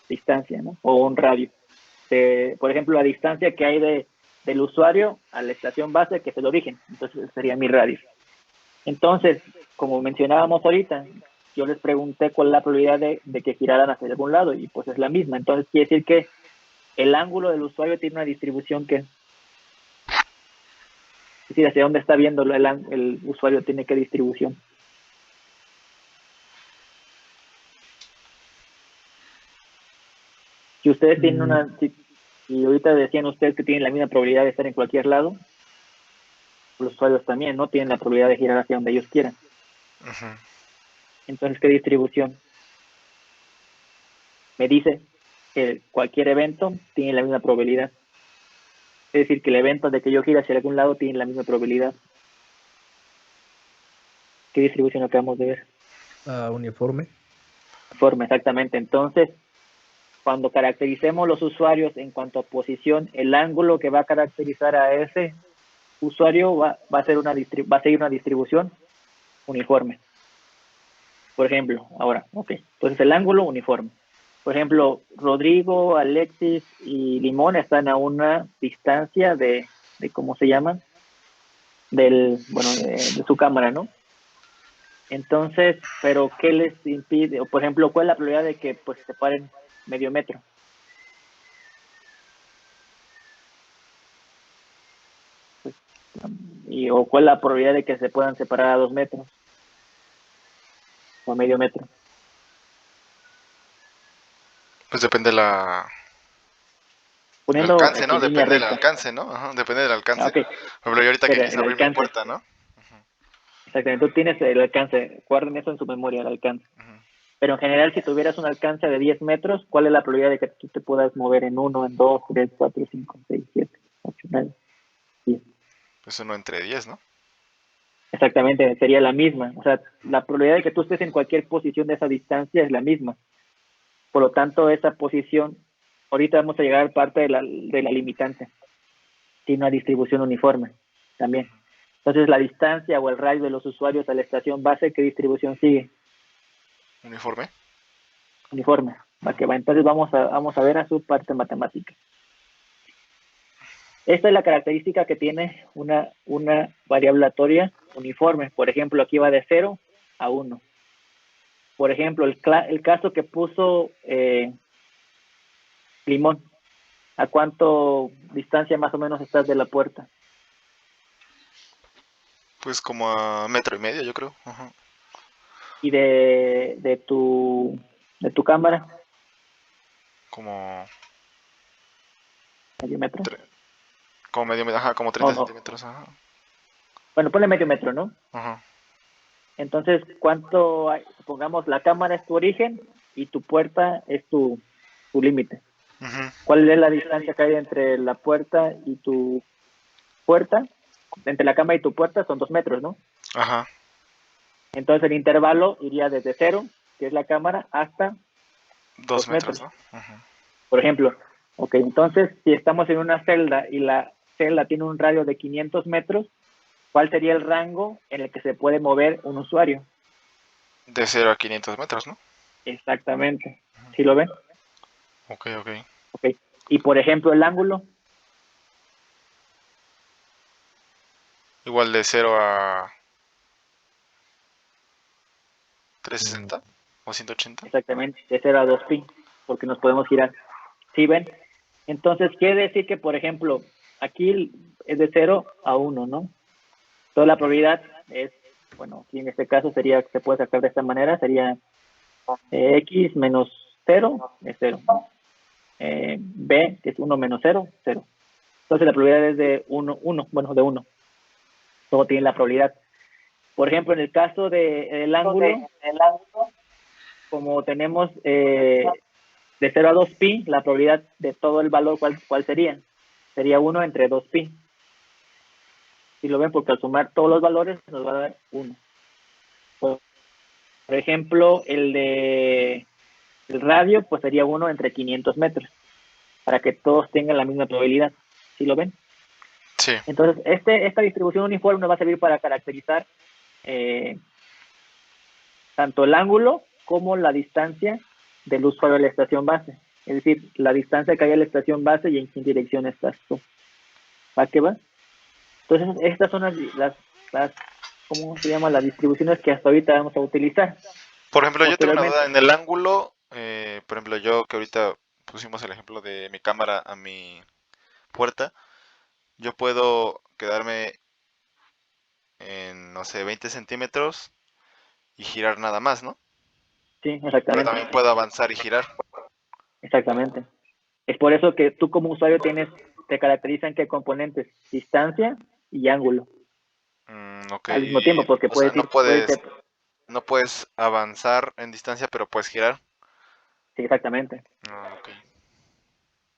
distancia, ¿no? O un radio. Por ejemplo, la distancia que hay del usuario a la estación base, que es el origen. Entonces, sería mi radio. Entonces, como mencionábamos ahorita, yo les pregunté cuál es la probabilidad de que giraran hacia algún lado, y pues es la misma. Entonces, quiere decir que el ángulo del usuario tiene una distribución que... Es decir, hacia dónde está viendo el usuario tiene qué distribución. Si ustedes tienen y ahorita decían ustedes que tienen la misma probabilidad de estar en cualquier lado, los usuarios también, ¿no? Tienen la probabilidad de girar hacia donde ellos quieran. Entonces, ¿qué distribución? Me dice que cualquier evento tiene la misma probabilidad. Es decir, que el evento de que yo gire hacia algún lado tiene la misma probabilidad. ¿Qué distribución acabamos de ver? Uniforme. Uniforme, exactamente. Entonces, cuando caractericemos los usuarios en cuanto a posición, el ángulo que va a caracterizar a ese usuario va a seguir una distribución uniforme. Por ejemplo, ahora, entonces el ángulo uniforme. Por ejemplo, Rodrigo, Alexis y Limón están a una distancia de ¿cómo se llama? De su cámara, ¿no? Entonces, pero ¿qué les impide? O por ejemplo, ¿cuál es la probabilidad de que pues se paren medio metro? ¿O cuál es la probabilidad de que se puedan separar a 2 metros? O a medio metro. Pues depende del Poniendo alcance, ¿no? en línea Depende del recta. alcance, ¿no? Ajá, depende del alcance. Okay. Por ejemplo, yo ahorita Pero que quise el abrir mi alcance. puerta, ¿no? Exactamente, tú tienes el alcance, guarden eso en su memoria, el alcance. Pero en general, si tuvieras un alcance de 10 metros, ¿cuál es la probabilidad de que tú te puedas mover en 1, en 2, 3, 4, 5, 6, 7, 8, 9, 10? Pues uno entre 10, ¿no? Exactamente, sería la misma. O sea, la probabilidad de que tú estés en cualquier posición de esa distancia es la misma. Por lo tanto, esa posición, ahorita vamos a llegar a parte de la limitante. Tiene una distribución uniforme también. Entonces, la distancia o el radio de los usuarios a la estación base, ¿qué distribución sigue? Uniforme. Uniforme. Entonces, vamos a ver a su parte matemática. Esta es la característica que tiene una variable aleatoria uniforme. Por ejemplo, aquí va de 0 a 1. Por ejemplo, el caso que puso Limón. ¿A cuánto distancia más o menos estás de la puerta? Pues como a 1,5 metros, yo creo. Ajá. ¿Y de tu cámara? Como... ¿Medio metro? Como medio metro, ajá, como 30 No. centímetros, ajá. Bueno, ponle medio metro, ¿no? Ajá. Entonces, ¿cuánto hay? Supongamos la cámara es tu origen y tu puerta es tu límite. ¿Cuál es la distancia que hay entre la puerta y tu puerta? Entre la cámara y tu puerta son 2 metros, ¿no? Ajá. Entonces el intervalo iría desde 0, que es la cámara, hasta 2 metros, ¿no? Ajá. Por ejemplo, entonces si estamos en una celda y la celda tiene un radio de 500 metros, ¿cuál sería el rango en el que se puede mover un usuario? De 0 a 500 metros, ¿no? Exactamente. ¿Sí lo ven? Ok. Y por ejemplo, el ángulo. Igual de 0 a 360 o 180. Exactamente, de 0 a 2 pi, porque nos podemos girar. ¿Sí ven? Entonces, quiere decir que, por ejemplo, aquí es de 0 a 1, ¿no? Toda la probabilidad es, bueno, aquí en este caso se puede sacar de esta manera, sería x menos 0 es 0. B, que es 1 menos 0, 0. Entonces la probabilidad es de 1, de 1. Todo tiene la probabilidad. Por ejemplo, en el caso del ángulo, como tenemos de 0 a 2 pi, la probabilidad de todo el valor, ¿cuál sería? Sería 1 entre 2 pi. Si lo ven, porque al sumar todos los valores nos va a dar 1. Por ejemplo, el radio, pues sería 1 entre 500 metros, para que todos tengan la misma probabilidad. ¿Sí lo ven? Sí. Entonces, esta distribución uniforme nos va a servir para caracterizar tanto el ángulo como la distancia del usuario a la estación base. Es decir, la distancia que hay a la estación base y en qué dirección estás tú. ¿Va que va? Entonces, estas son las ¿cómo se llama? Las distribuciones que hasta ahorita vamos a utilizar. Por ejemplo, yo tengo una Posteriormente, duda en el ángulo. Por ejemplo, yo que ahorita pusimos el ejemplo de mi cámara a mi puerta, yo puedo quedarme en, no sé, 20 centímetros y girar nada más, ¿no? sí, Pero exactamente. también puedo avanzar y girar. Exactamente. Es por eso que tú como usuario te caracterizan qué componentes, distancia y ángulo. Ok, Al mismo tiempo, porque o sea, puedes ser, no puedes avanzar en distancia, pero puedes girar. sí, exactamente. Ok.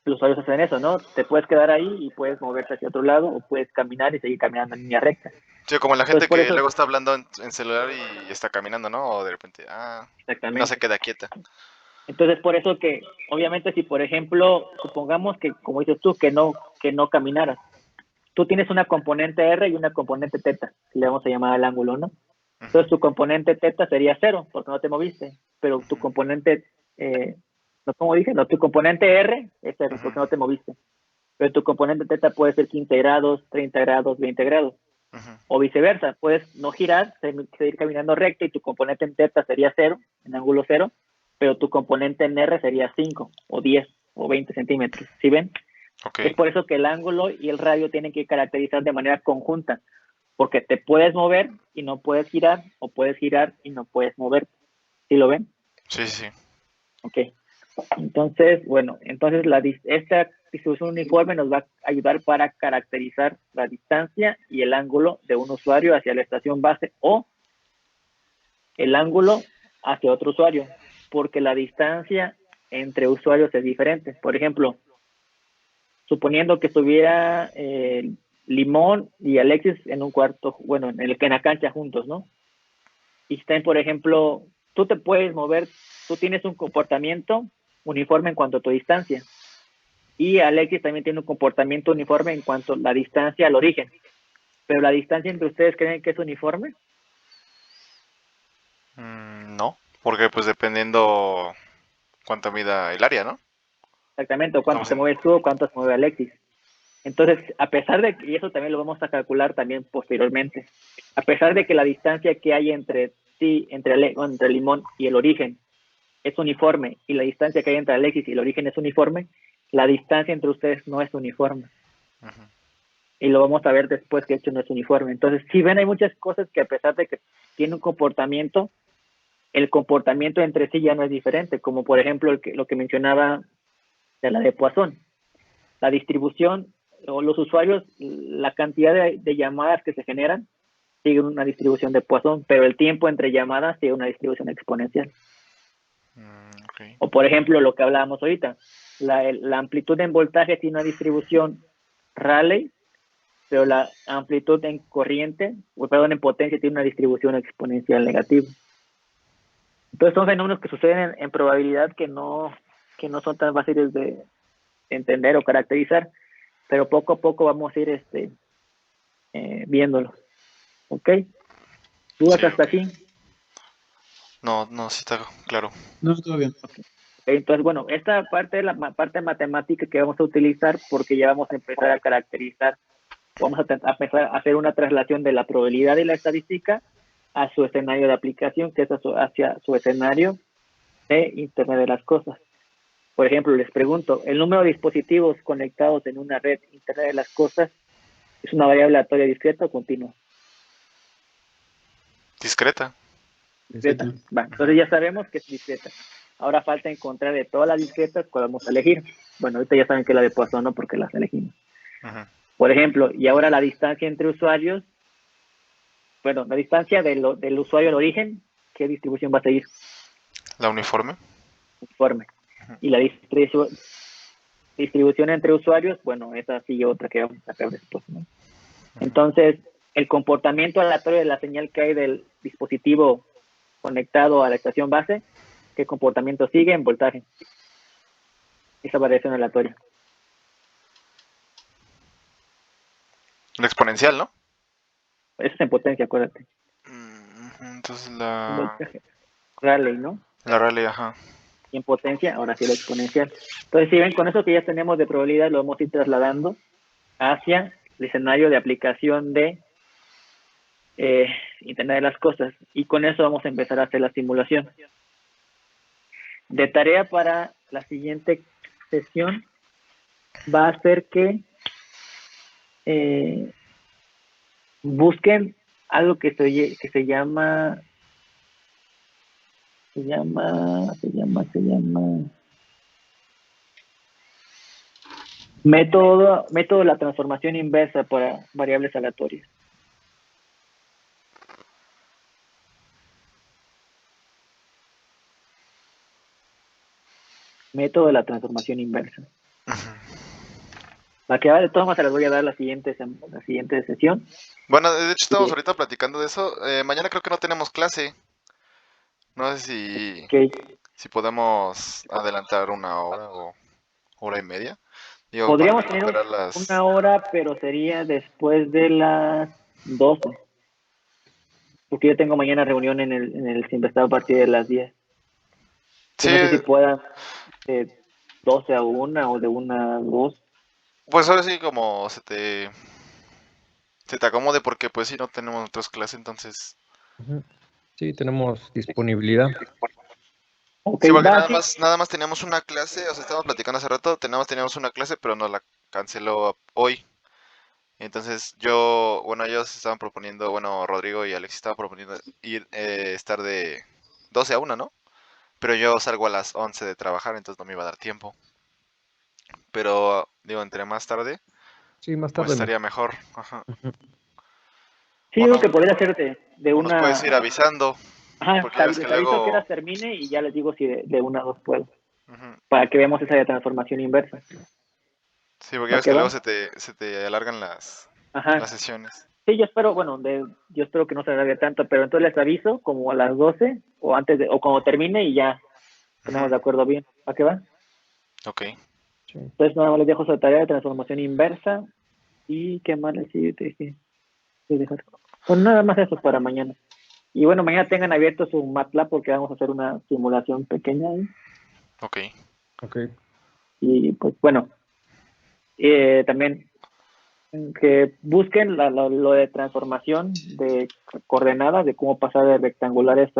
Los usuarios hacen eso, ¿no? Te puedes quedar ahí y puedes moverte hacia otro lado o puedes caminar y seguir caminando en línea recta. Sí, como la Entonces, gente por que eso, luego está hablando en celular y está caminando, ¿no? O de repente, y no se exactamente. queda quieta. Entonces, por eso que, obviamente, si por ejemplo, supongamos que, como dices tú, que no caminaras, tú tienes una componente R y una componente teta, que le vamos a llamar al ángulo, ¿no? Entonces, tu componente teta sería 0, porque no te moviste, pero tu componente, no, como dije, no, tu componente R es 0, porque no te moviste, pero tu componente teta puede ser 15 grados, 30 grados, 20 grados, o viceversa, puedes no girar, seguir caminando recto y tu componente en teta sería 0, en ángulo 0, pero tu componente en R sería 5, o 10, o 20 centímetros, ¿sí ven? Ok, Es por eso que el ángulo y el radio tienen que caracterizar de manera conjunta, porque te puedes mover y no puedes girar, o puedes girar y no puedes mover. ¿Sí lo ven? sí, sí. Ok. Entonces, bueno, entonces esta distribución uniforme nos va a ayudar para caracterizar la distancia y el ángulo de un usuario hacia la estación base o el ángulo hacia otro usuario, porque la distancia entre usuarios es diferente. Por ejemplo, suponiendo que estuviera Limón y Alexis en un cuarto, bueno, en la cancha juntos, ¿no? Y estén, por ejemplo, tú te puedes mover, tú tienes un comportamiento uniforme en cuanto a tu distancia. Y Alexis también tiene un comportamiento uniforme en cuanto a la distancia al origen. Pero la distancia entre ustedes, ¿creen que es uniforme? No, porque pues dependiendo cuánto mida el área, ¿no? Exactamente, o cuánto Estamos te en... mueves tú o cuánto se mueve Alexis. Entonces, a pesar de que, y eso también lo vamos a calcular también posteriormente, a pesar de que la distancia que hay entre ti, entre Limón y el origen es uniforme, y la distancia que hay entre Alexis y el origen es uniforme, la distancia entre ustedes no es uniforme. Y lo vamos a ver después que hecho no es uniforme. Entonces, si ven, hay muchas cosas que a pesar de que tiene un comportamiento, el comportamiento entre sí ya no es diferente, como por ejemplo lo que mencionaba de la de Poisson. La distribución o los usuarios, la cantidad de llamadas que se generan sigue una distribución de Poisson, pero el tiempo entre llamadas sigue una distribución exponencial. Okay. O por ejemplo, lo que hablábamos ahorita, la amplitud en voltaje tiene una distribución Rayleigh, pero la amplitud en corriente, en potencia tiene una distribución exponencial negativa. Entonces son fenómenos que suceden en probabilidad que no son tan fáciles de entender o caracterizar, pero poco a poco vamos a ir viéndolos. ¿Ok? ¿Dudas Sí, hasta ok. aquí? No, no, sí está claro. No, todo bien. Okay. Entonces, bueno, esta parte es la parte matemática que vamos a utilizar porque ya vamos a empezar a caracterizar, vamos a empezar a hacer una traslación de la probabilidad y la estadística a su escenario de aplicación, que es hacia su escenario de Internet de las Cosas. Por ejemplo, les pregunto, ¿el número de dispositivos conectados en una red Internet de las Cosas es una variable aleatoria discreta o continua? Discreta. Discreta. Va, entonces ya sabemos que es discreta. Ahora falta encontrar de todas las discretas cuál vamos a elegir. Bueno, ahorita ya saben que la de Poisson no, porque las elegimos. Por ejemplo, y ahora la distancia entre usuarios, bueno, la distancia del usuario al origen, ¿qué distribución va a seguir? La uniforme. Uniforme. Y la distribución entre usuarios, bueno, esa sí otra que vamos a sacar después, ¿no? Entonces, el comportamiento aleatorio de la señal que hay del dispositivo conectado a la estación base, ¿qué comportamiento sigue en voltaje? Esa variación aleatoria. La exponencial, ¿no? Eso es en potencia, acuérdate. Entonces la Rayleigh, ¿no? Rayleigh, ajá. Y en potencia, ahora sí la exponencial. Entonces, si ven, con eso que ya tenemos de probabilidad, lo vamos a ir trasladando hacia el escenario de aplicación de Internet de las Cosas. Y con eso vamos a empezar a hacer la simulación. De tarea para la siguiente sesión va a ser que busquen algo que se llama método de la transformación inversa para variables aleatorias. Método de la transformación inversa. La que va de todas maneras se las voy a dar la siguiente sesión. Bueno, de hecho estamos ahorita platicando de eso. Mañana creo que no tenemos clase. No sé si podemos adelantar una hora o hora y media. Digo, podríamos para tener recuperar una hora, pero sería después de las 12. Porque yo tengo mañana reunión en el Simvestar a partir de las 10. Sí, No sé si pueda de 12 a 1 o de 1 a 2. pues ahora sí como se te acomode, porque pues si no tenemos otras clases, entonces... Sí, tenemos disponibilidad. Okay, Sí, porque va, nada más teníamos una clase, o sea, estábamos platicando hace rato, teníamos una clase, pero nos la canceló hoy. Entonces ellos estaban proponiendo, Rodrigo y Alexis estaban proponiendo estar de 12 a 1, ¿no? Pero yo salgo a las 11 de trabajar, entonces no me iba a dar tiempo. Pero, digo, entre más tarde, Sí, más pues tarde. estaría mejor. Ajá. sí, yo creo que podría ser de O nos una... puedes ir avisando, Ajá, porque ya ves que les aviso que luego... horas termine y ya les digo si de 1 a 2 puedo. Ujú. Para que veamos esa de transformación inversa. Sí, porque ya ves que luego se te alargan las Ajá. sesiones. Sí, yo espero, yo espero que no se alargue tanto, pero entonces les aviso como a las 12 o antes o cuando termine y ya tenemos de acuerdo bien. ¿A qué va? Ok. Sí. Entonces nada más les dejo su tarea de transformación inversa y qué más les sigue. Pues nada más eso para mañana. Y bueno, mañana tengan abierto su MATLAB porque vamos a hacer una simulación pequeña ahí. Ok. Y pues bueno, también que busquen lo de transformación de coordenadas, de cómo pasar de rectangulares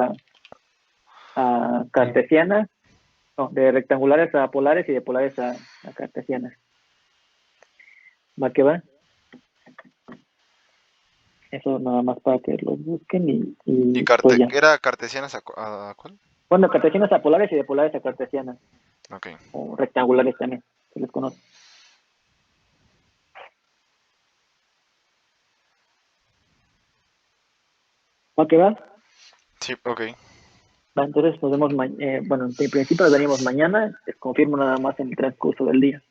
a cartesianas, no, de rectangulares a polares y de polares a cartesianas. ¿Va que va? Eso nada más para que los busquen y pues ya. ¿Era cartesianas a cuál? Bueno, cartesianas a polares y de polares a cartesianas. Ok. O rectangulares también, se les conoce. ¿Va que va? Sí, ok. Entonces nos vemos, bueno, en principio nos venimos mañana, les confirmo nada más en el transcurso del día.